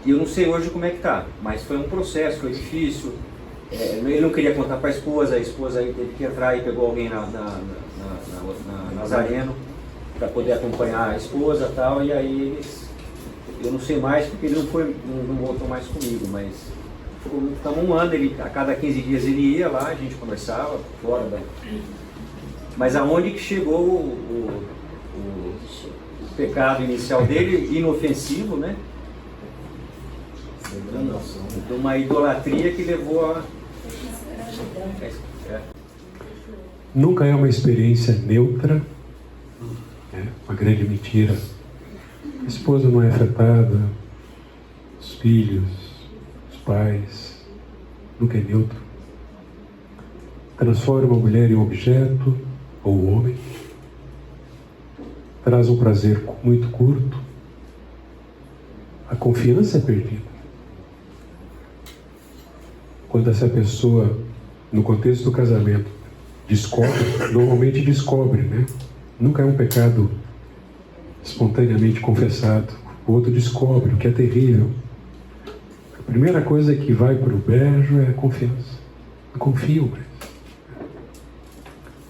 E eu não sei hoje como é que tá, mas foi um processo, foi difícil. Ele não queria contar para a esposa aí teve que entrar e pegou alguém na Nazareno para poder acompanhar a esposa e tal, e aí eu não sei mais porque ele não voltou mais comigo, mas ficamos 1 ano, a cada 15 dias ele ia lá, a gente conversava fora da... Mas aonde que chegou o pecado inicial dele, inofensivo, né? De uma idolatria que levou a... Nunca é uma experiência neutra, uma grande mentira. A esposa não é afetada, os filhos, os pais, nunca é neutro. Transforma a mulher em objeto, ou o homem. Traz um prazer muito curto. A confiança é perdida. Quando essa pessoa, no contexto do casamento, normalmente descobre, né? Nunca é um pecado espontaneamente confessado. O outro descobre, o que é terrível. A primeira coisa que vai para o brejo é a confiança. Eu confio,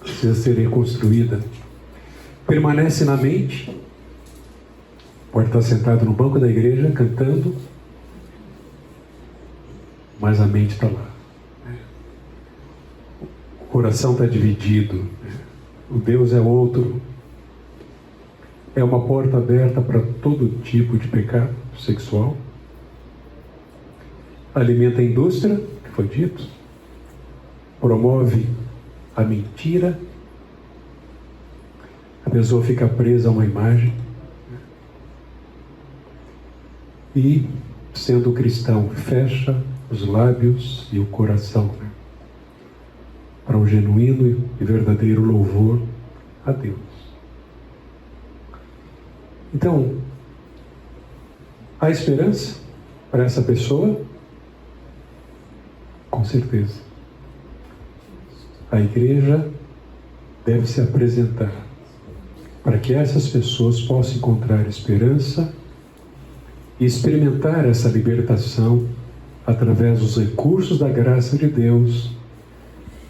mas precisa ser reconstruída. Permanece na mente. Pode estar sentado no banco da igreja cantando, mas a mente está lá. O coração está dividido. O Deus é outro. É uma porta aberta para todo tipo de pecado sexual. Alimenta a indústria, que foi dito. Promove a mentira. A pessoa fica presa a uma imagem. E, sendo cristão, fecha os lábios e o coração, né, para um genuíno e verdadeiro louvor a Deus. Então, há esperança para essa pessoa? Com certeza. a igreja deve se apresentar para que essas pessoas possam encontrar esperança e experimentar essa libertação através dos recursos da graça de Deus,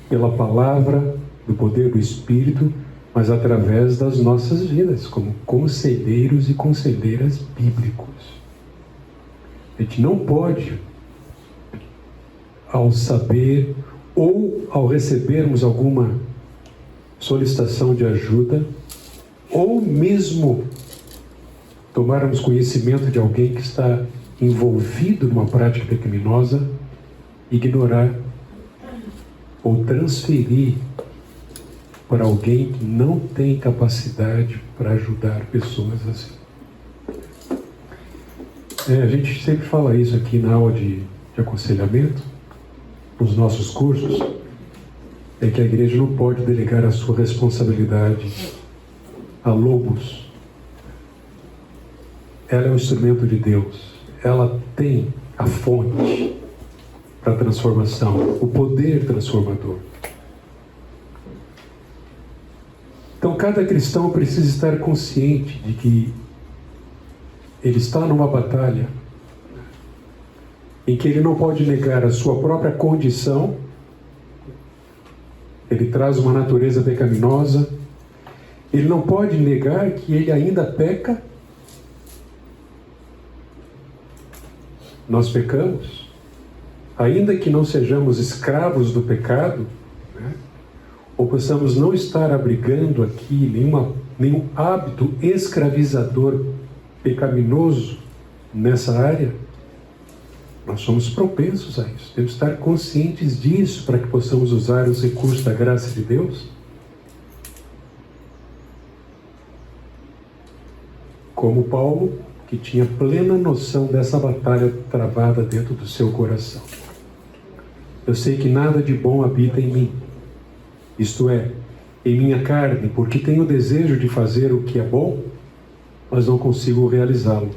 pela palavra, do poder do Espírito, mas através das nossas vidas, como conselheiros e conselheiras bíblicos. A gente não pode, ao saber ou ao recebermos alguma solicitação de ajuda, ou mesmo tomarmos conhecimento de alguém que está envolvido numa prática pecaminosa, ignorar ou transferir para alguém que não tem capacidade para ajudar pessoas assim. A gente sempre fala isso aqui na aula de aconselhamento, nos nossos cursos, é que a igreja não pode delegar a sua responsabilidade a lobos. Ela é um instrumento de Deus. Ela tem a fonte para a transformação, o poder transformador. Então, cada cristão precisa estar consciente de que ele está numa batalha em que ele não pode negar a sua própria condição. Ele traz uma natureza pecaminosa. Ele não pode negar que ele ainda peca. Nós pecamos, ainda que não sejamos escravos do pecado, né? Ou possamos não estar abrigando aqui nenhum hábito escravizador pecaminoso nessa área, nós somos propensos a isso. Temos que estar conscientes disso para que possamos usar os recursos da graça de Deus. Como Paulo, que tinha plena noção dessa batalha travada dentro do seu coração. Eu sei que nada de bom habita em mim, isto é, em minha carne, porque tenho o desejo de fazer o que é bom, mas não consigo realizá-lo.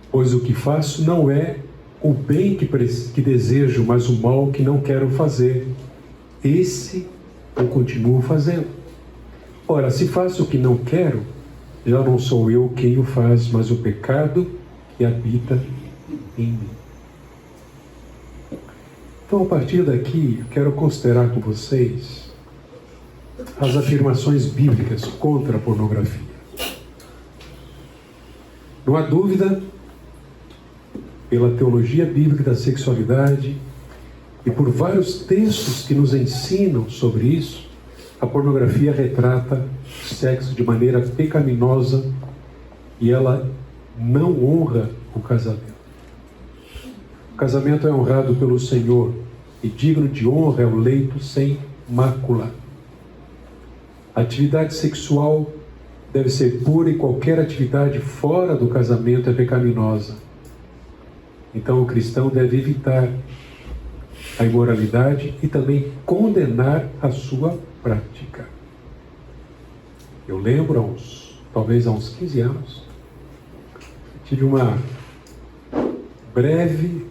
Pois o que faço não é o bem que desejo, mas o mal que não quero fazer. Esse eu continuo fazendo. Ora, se faço o que não quero, já não sou eu quem o faz, mas o pecado que habita em mim. Então, a partir daqui, eu quero considerar com vocês as afirmações bíblicas contra a pornografia. Não há dúvida, pela teologia bíblica da sexualidade e por vários textos que nos ensinam sobre isso, a pornografia retrata o sexo de maneira pecaminosa e ela não honra o casamento. O casamento é honrado pelo Senhor e digno de honra é o leito sem mácula. A atividade sexual deve ser pura e qualquer atividade fora do casamento é pecaminosa. Então o cristão deve evitar a imoralidade e também condenar a sua prática. Eu lembro, talvez há uns 15 anos, tive uma breve,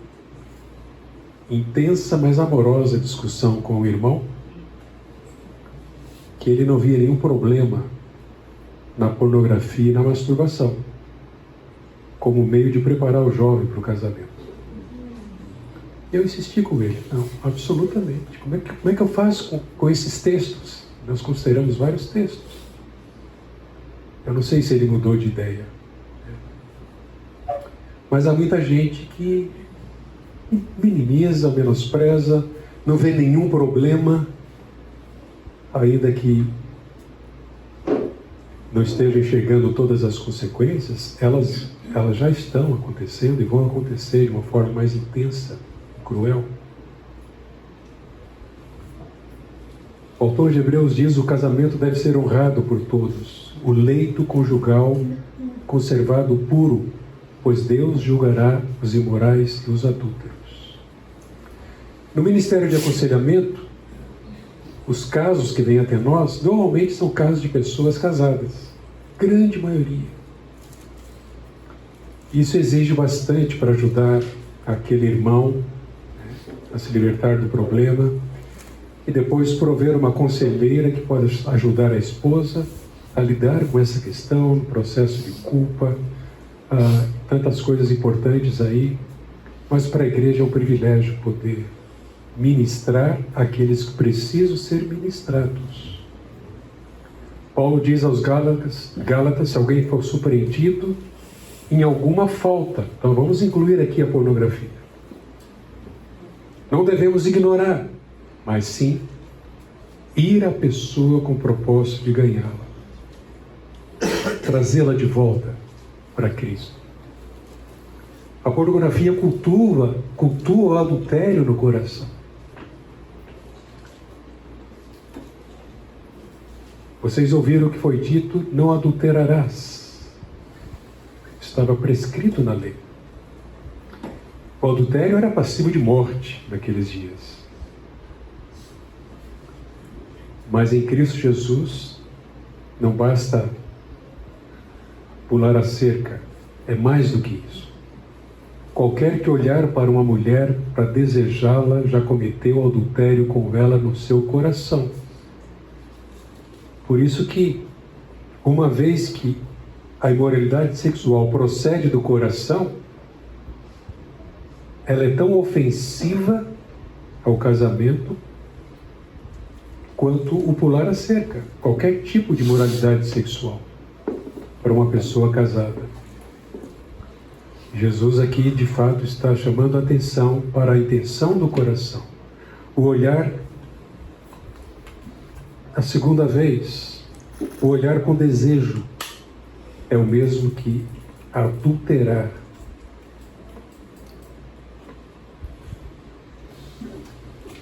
intensa, mas amorosa discussão com o irmão, que ele não via nenhum problema na pornografia e na masturbação, como meio de preparar o jovem para o casamento. Eu insisti com ele, não, absolutamente. Como é que eu faço com esses textos? Nós consideramos vários textos. Eu não sei se ele mudou de ideia. Mas há muita gente que minimiza, menospreza, não vê nenhum problema, ainda que não esteja enxergando todas as consequências, elas já estão acontecendo e vão acontecer de uma forma mais intensa, cruel. O autor de Hebreus diz: o casamento deve ser honrado por todos, o leito conjugal conservado puro, pois Deus julgará os imorais e os adúlteros. No Ministério de Aconselhamento, os casos que vêm até nós, normalmente são casos de pessoas casadas, grande maioria. Isso exige bastante para ajudar aquele irmão a se libertar do problema. e depois prover uma conselheira que pode ajudar a esposa a lidar com essa questão, no processo de culpa, tantas coisas importantes aí, mas para a igreja é um privilégio poder ministrar aqueles que precisam ser ministrados. Paulo diz aos Gálatas, se alguém for surpreendido em alguma falta, então vamos incluir aqui a pornografia. Não devemos ignorar, mas sim ir à pessoa com o propósito de ganhá-la, trazê-la de volta para Cristo. A pornografia cultua o adultério no coração. Vocês ouviram o que foi dito: não adulterarás. Estava prescrito na lei. O adultério era passivo de morte naqueles dias. Mas em Cristo Jesus, não basta pular a cerca, é mais do que isso. Qualquer que olhar para uma mulher para desejá-la já cometeu adultério com ela no seu coração. Por isso que, uma vez que a imoralidade sexual procede do coração, ela é tão ofensiva ao casamento quanto o pular a cerca, qualquer tipo de imoralidade sexual para uma pessoa casada. Jesus aqui, de fato, está chamando a atenção para a intenção do coração. O olhar, a segunda vez, o olhar com desejo é o mesmo que adulterar.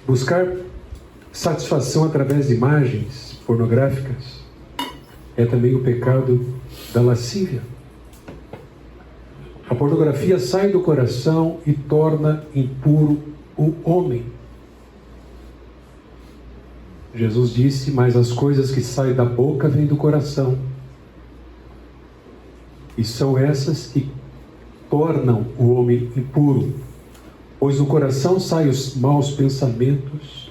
Buscar satisfação através de imagens pornográficas é também o pecado da lascívia. A pornografia sai do coração e torna impuro o homem. Jesus disse: mas as coisas que saem da boca vêm do coração. E são essas que tornam o homem impuro. Pois do coração saem os maus pensamentos,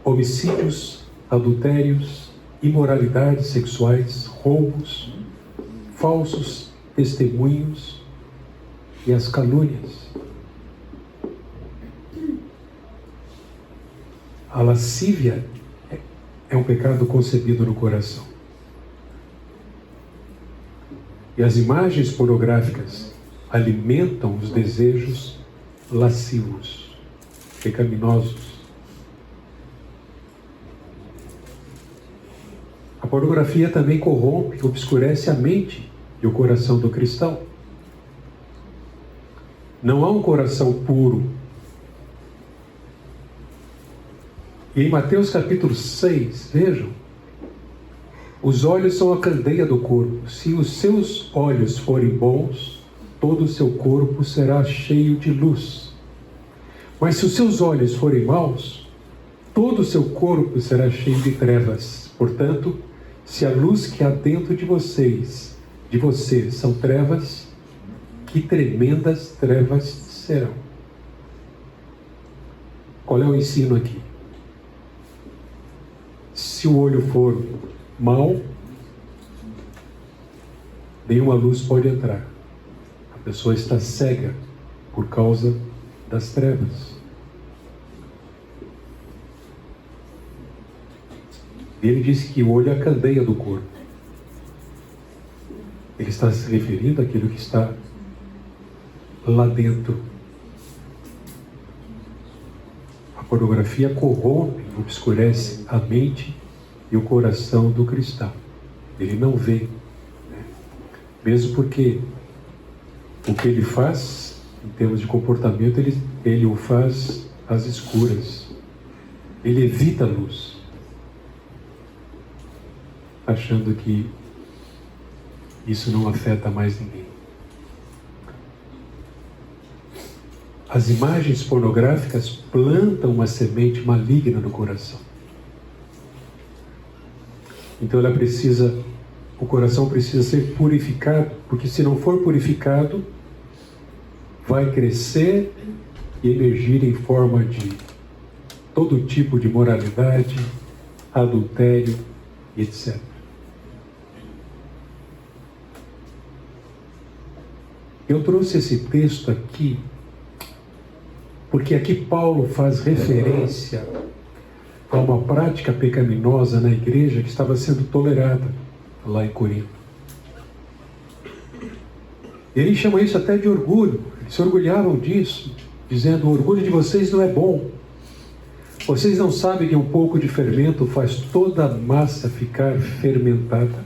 homicídios, adultérios, imoralidades sexuais, roubos, falsos testemunhos e as calúnias. A lascívia é um pecado concebido no coração. E as imagens pornográficas alimentam os desejos lascivos, pecaminosos. A pornografia também corrompe, obscurece a mente e o coração do cristão. Não há um coração puro. E em Mateus capítulo 6, vejam, os olhos são a candeia do corpo. Se os seus olhos forem bons, todo o seu corpo será cheio de luz. Mas se os seus olhos forem maus, todo o seu corpo será cheio de trevas. Portanto, se a luz que há dentro de você são trevas, que tremendas trevas serão. Qual é o ensino aqui? Se o olho for mau, nenhuma luz pode entrar. A pessoa está cega por causa das trevas. Ele disse que o olho é a candeia do corpo. Ele está se referindo àquilo que está lá dentro. A pornografia corrompe, obscurece a mente e o coração do cristão. Ele não vê, né? Mesmo porque o que ele faz, em termos de comportamento, ele o faz às escuras. Ele evita a luz, achando que isso não afeta mais ninguém. As imagens pornográficas plantam uma semente maligna no coração. Então o coração precisa ser purificado, porque se não for purificado, vai crescer e emergir em forma de todo tipo de moralidade, adultério, etc. Eu trouxe esse texto aqui porque aqui Paulo faz referência a uma prática pecaminosa na igreja que estava sendo tolerada lá em Corinto. Ele chama isso até de orgulho. Eles se orgulhavam disso, dizendo: o orgulho de vocês não é bom. Vocês não sabem que um pouco de fermento faz toda a massa ficar fermentada.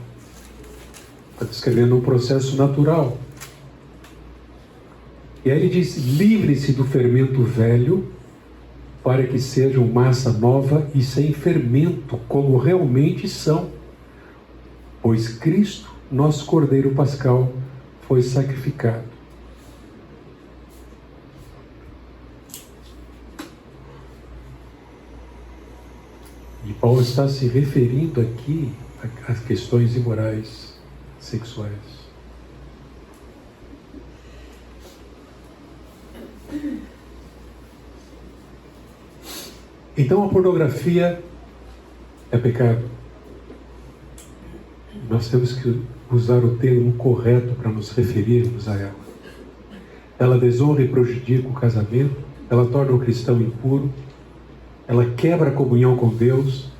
Está descrevendo um processo natural. E aí ele diz: livre-se do fermento velho, para que sejam massa nova e sem fermento, como realmente são. Pois Cristo, nosso Cordeiro Pascal, foi sacrificado. E Paulo está se referindo aqui às questões imorais sexuais. Então a pornografia é pecado. Nós temos que usar o termo correto para nos referirmos a ela. Ela desonra e prejudica o casamento, ela torna o cristão impuro, ela quebra a comunhão com Deus,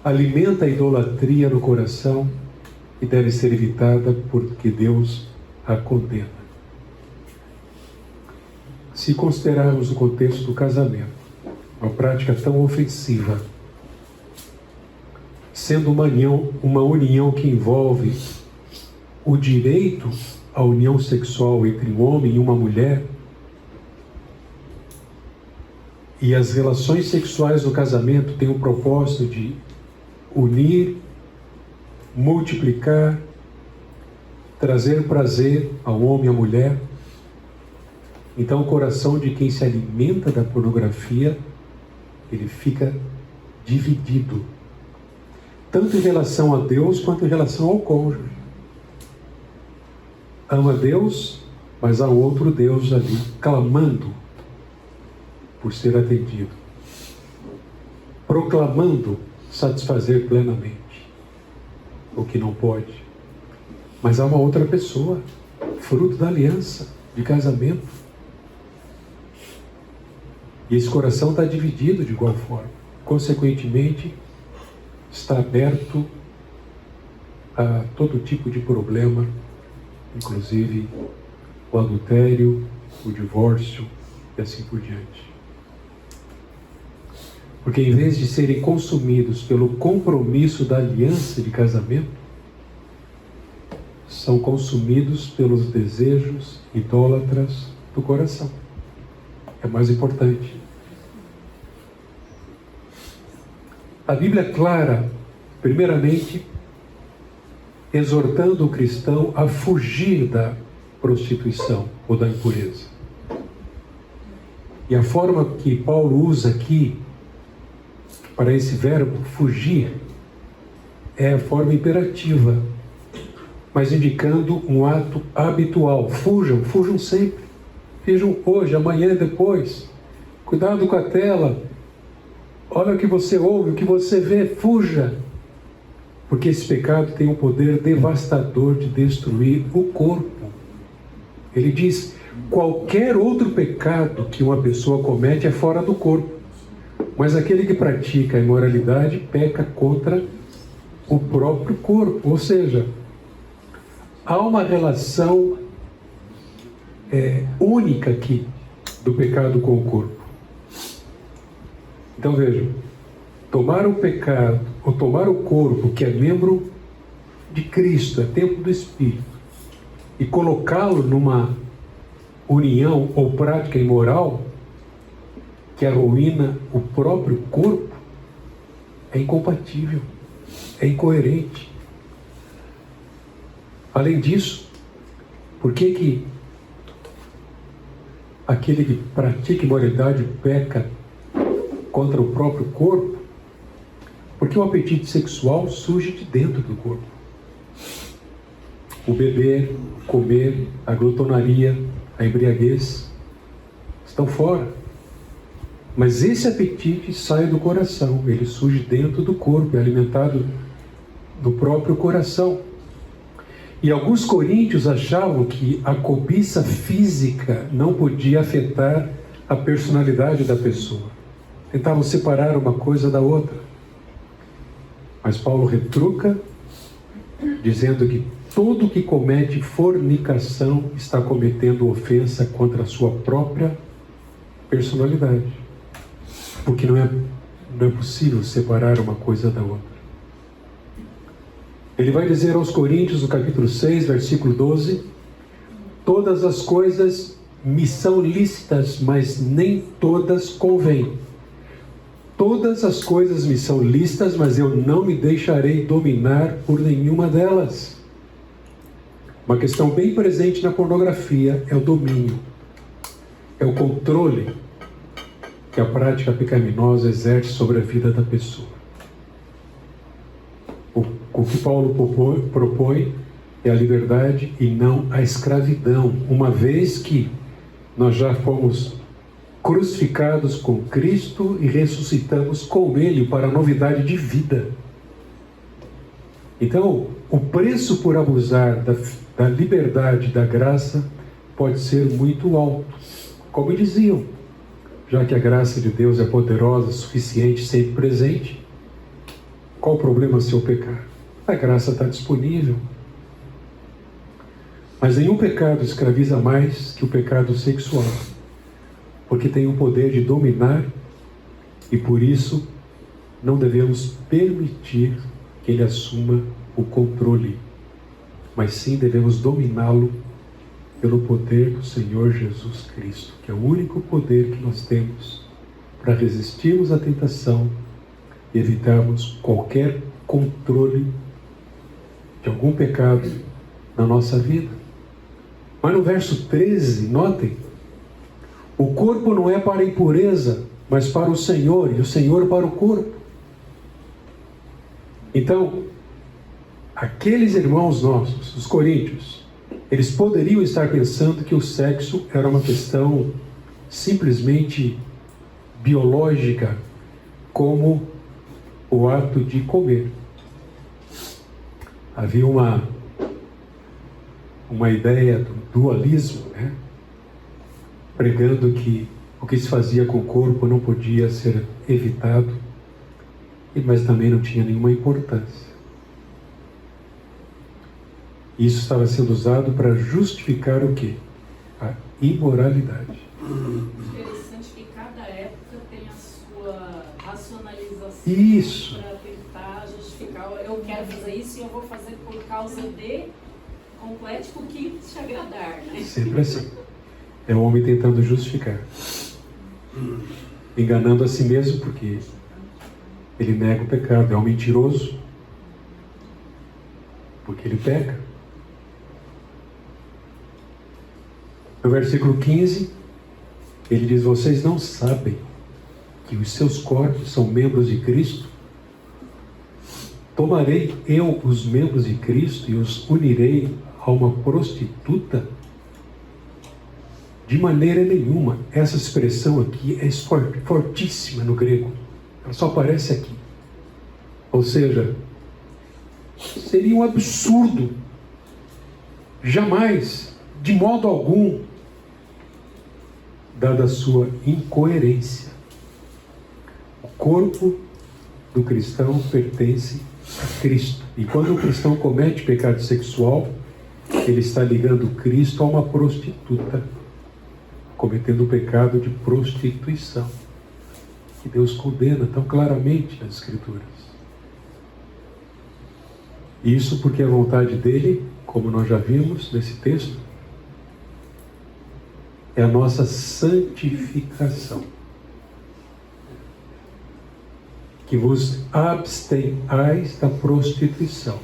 alimenta a idolatria no coração e deve ser evitada porque Deus a condena. Se considerarmos o contexto do casamento, uma prática tão ofensiva, sendo uma união que envolve o direito à união sexual entre um homem e uma mulher, e as relações sexuais no casamento têm o propósito de unir, multiplicar, trazer prazer ao homem e à mulher. Então o coração de quem se alimenta da pornografia, ele fica dividido, tanto em relação a Deus quanto em relação ao cônjuge. Ama Deus, mas há outro Deus ali, clamando por ser atendido, proclamando satisfazer plenamente, o que não pode. Mas há uma outra pessoa, fruto da aliança, de casamento. E esse coração está dividido de igual forma. Consequentemente, está aberto a todo tipo de problema, inclusive o adultério, o divórcio e assim por diante. Porque em vez de serem consumidos pelo compromisso da aliança de casamento, são consumidos pelos desejos idólatras do coração. É mais importante. A Bíblia é clara, primeiramente, exortando o cristão a fugir da prostituição ou da impureza. E a forma que Paulo usa aqui para esse verbo fugir é a forma imperativa, mas indicando um ato habitual. Fujam, fujam sempre. Fujam hoje, amanhã e depois. Cuidado com a tela. Olha o que você ouve, o que você vê, fuja. Porque esse pecado tem um poder devastador de destruir o corpo. Ele diz: qualquer outro pecado que uma pessoa comete é fora do corpo, mas aquele que pratica a imoralidade peca contra o próprio corpo. Ou seja, há uma relação única aqui do pecado com o corpo. Então vejam, tomar o pecado, ou tomar o corpo, que é membro de Cristo, é templo do Espírito, e colocá-lo numa união ou prática imoral que arruína o próprio corpo, é incompatível, é incoerente. Além disso, por que aquele que pratica imoralidade peca contra o próprio corpo? Porque o apetite sexual surge de dentro do corpo. O beber, comer, a glutonaria, a embriaguez estão fora. Mas esse apetite sai do coração, ele surge dentro do corpo, é alimentado no próprio coração. E alguns coríntios achavam que a cobiça física não podia afetar a personalidade da pessoa. Tentavam separar uma coisa da outra. Mas Paulo retruca, dizendo que todo que comete fornicação está cometendo ofensa contra a sua própria personalidade. Porque não é possível separar uma coisa da outra. Ele vai dizer aos Coríntios, no capítulo 6, versículo 12: todas as coisas me são lícitas, mas nem todas convêm. Todas as coisas me são lícitas, mas eu não me deixarei dominar por nenhuma delas. Uma questão bem presente na pornografia é o domínio, é o controle que a prática pecaminosa exerce sobre a vida da pessoa. O que Paulo propõe é a liberdade e não a escravidão, uma vez que nós já fomos crucificados com Cristo e ressuscitamos com Ele para a novidade de vida. Então, o preço por abusar da liberdade, da graça, pode ser muito alto. Como diziam, já que a graça de Deus é poderosa, suficiente, sempre presente, qual o problema se eu pecar? A graça está disponível. Mas nenhum pecado escraviza mais que o pecado sexual, porque tem o poder de dominar e por isso não devemos permitir que ele assuma o controle, mas sim devemos dominá-lo pelo poder do Senhor Jesus Cristo, que é o único poder que nós temos para resistirmos à tentação e evitarmos qualquer controle de algum pecado na nossa vida. Mas no verso 13, notem, o corpo não é para a impureza, mas para o Senhor, e o Senhor para o corpo. Então, aqueles irmãos nossos, os coríntios, eles poderiam estar pensando que o sexo era uma questão simplesmente biológica, como o ato de comer. Havia uma ideia do dualismo, né? Pregando que o que se fazia com o corpo não podia ser evitado, mas também não tinha nenhuma importância. Isso estava sendo usado para justificar o quê? A imoralidade. Interessante que cada época tem a sua racionalização. Isso. Para tentar justificar, eu quero fazer isso e eu vou fazer por causa de, complete com o que te agradar, né? Sempre assim. É o homem tentando justificar, enganando a si mesmo, porque ele nega o pecado. É um mentiroso, porque ele peca. No versículo 15, ele diz: vocês não sabem que os seus corpos são membros de Cristo? Tomarei eu os membros de Cristo e os unirei a uma prostituta? De maneira nenhuma. Essa expressão aqui é fortíssima no grego. Ela só aparece aqui. Ou seja, seria um absurdo, jamais, de modo algum, dada a sua incoerência. O corpo do cristão pertence a Cristo. E quando o cristão comete pecado sexual, ele está ligando Cristo a uma prostituta, cometendo o pecado de prostituição, que Deus condena tão claramente nas Escrituras. Isso porque a vontade dele, como nós já vimos nesse texto, é a nossa santificação. Que vos abstenhais da prostituição.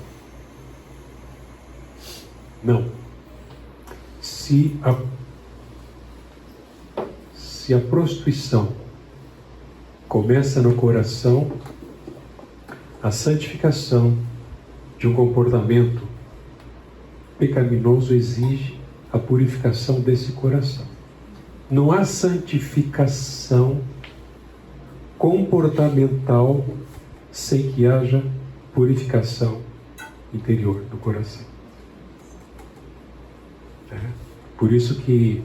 Não. Se a prostituição começa no coração, a santificação de um comportamento pecaminoso exige a purificação desse coração. Não há santificação comportamental sem que haja purificação interior do coração. Por isso que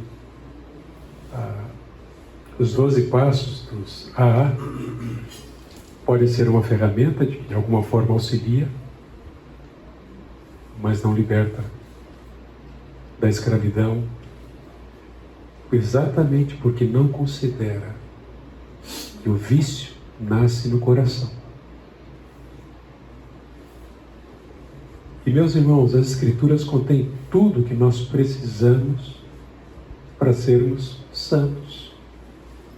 os 12 passos dos AA podem ser uma ferramenta que de alguma forma auxilia, mas não liberta da escravidão, exatamente porque não considera que o vício nasce no coração. E, meus irmãos, as Escrituras contêm tudo o que nós precisamos para sermos santos,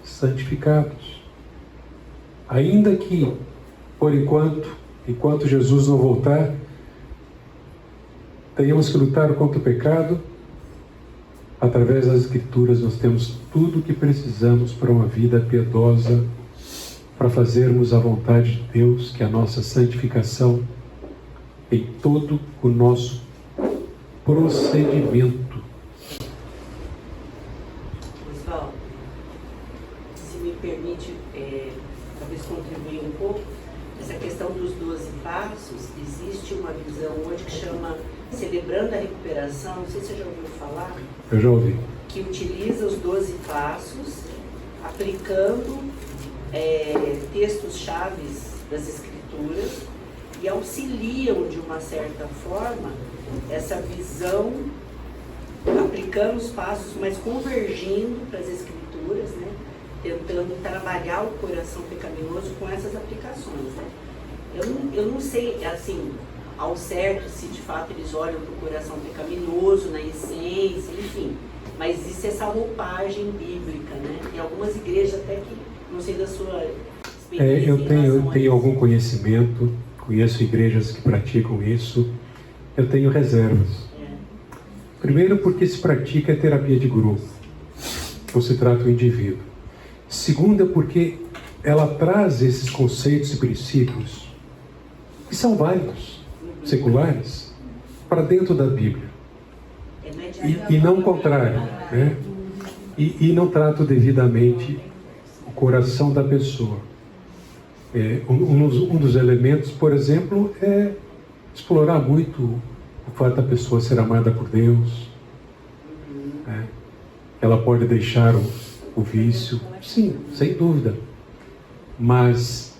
santificados. Ainda que, por enquanto Jesus não voltar, tenhamos que lutar contra o pecado, através das Escrituras nós temos tudo o que precisamos para uma vida piedosa, para fazermos a vontade de Deus, que é a nossa santificação, em todo o nosso procedimento. Pessoal, se me permite, talvez contribuir um pouco, essa questão dos 12 passos, existe uma visão hoje que chama Celebrando a Recuperação, não sei se você já ouviu falar. Eu já ouvi. Que utiliza os 12 passos, aplicando textos-chave das Escrituras, e auxiliam de uma certa forma essa visão, aplicando os passos, mas convergindo para as Escrituras, né? Tentando trabalhar o coração pecaminoso com essas aplicações, né? Eu não sei, assim, ao certo, se de fato eles olham para o coração pecaminoso, na essência, enfim, mas existe essa roupagem bíblica, né? Tem algumas igrejas até que, não sei da sua experiência. Eu tenho algum conhecimento, conheço igrejas que praticam isso, eu tenho reservas. Primeiro, porque se pratica terapia de grupo, ou se trata o indivíduo. Segundo, porque ela traz esses conceitos e princípios, que são válidos, seculares, para dentro da Bíblia. E não o contrário, né? E não trata devidamente o coração da pessoa. Um dos elementos, por exemplo, é explorar muito o fato da pessoa ser amada por Deus. Ela pode deixar o vício, sim, sem dúvida. Mas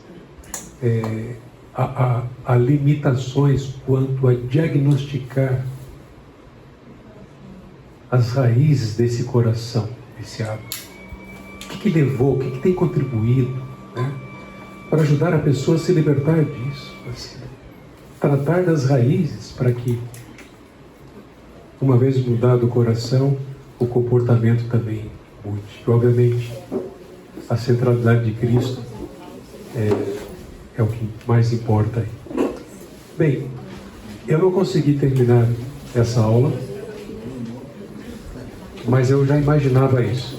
há limitações quanto a diagnosticar as raízes desse coração viciado. O que levou, o que tem contribuído, né? Para ajudar a pessoa a se libertar disso, assim, tratar das raízes para que, uma vez mudado o coração, o comportamento também mude. E, obviamente, a centralidade de Cristo é o que mais importa aí. Bem, eu não consegui terminar essa aula, mas eu já imaginava isso.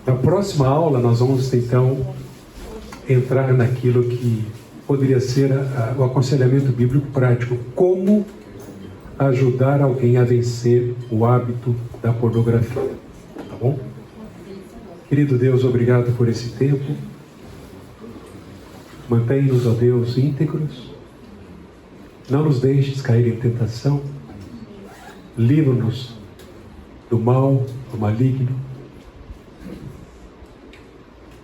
Na próxima aula nós vamos então entrar naquilo que poderia ser o aconselhamento bíblico prático. Como ajudar alguém a vencer o hábito da pornografia. Tá bom? Querido Deus, obrigado por esse tempo. Mantém-nos, ó Deus, íntegros. Não nos deixes cair em tentação. Livra-nos do mal, do maligno.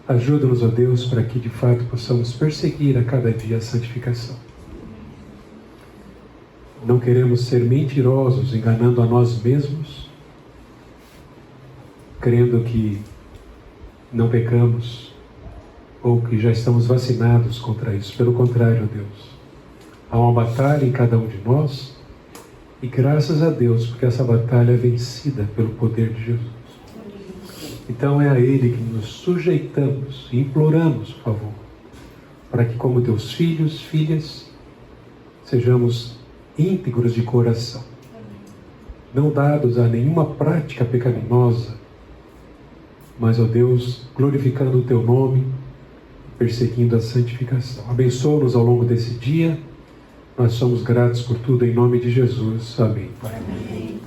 Ajuda-nos, ó Deus, para que de fato possamos perseguir a cada dia a santificação. Não queremos ser mentirosos, enganando a nós mesmos, crendo que não pecamos ou que já estamos vacinados contra isso. Pelo contrário, ó Deus, há uma batalha em cada um de nós e graças a Deus, porque essa batalha é vencida pelo poder de Jesus. Então é a Ele que nos sujeitamos e imploramos, por favor, para que como teus filhos, filhas, sejamos íntegros de coração, não dados a nenhuma prática pecaminosa, mas, ó Deus, glorificando o teu nome, perseguindo a santificação. Abençoa-nos ao longo desse dia. Nós somos gratos por tudo, em nome de Jesus. Amém. Pai. Amém.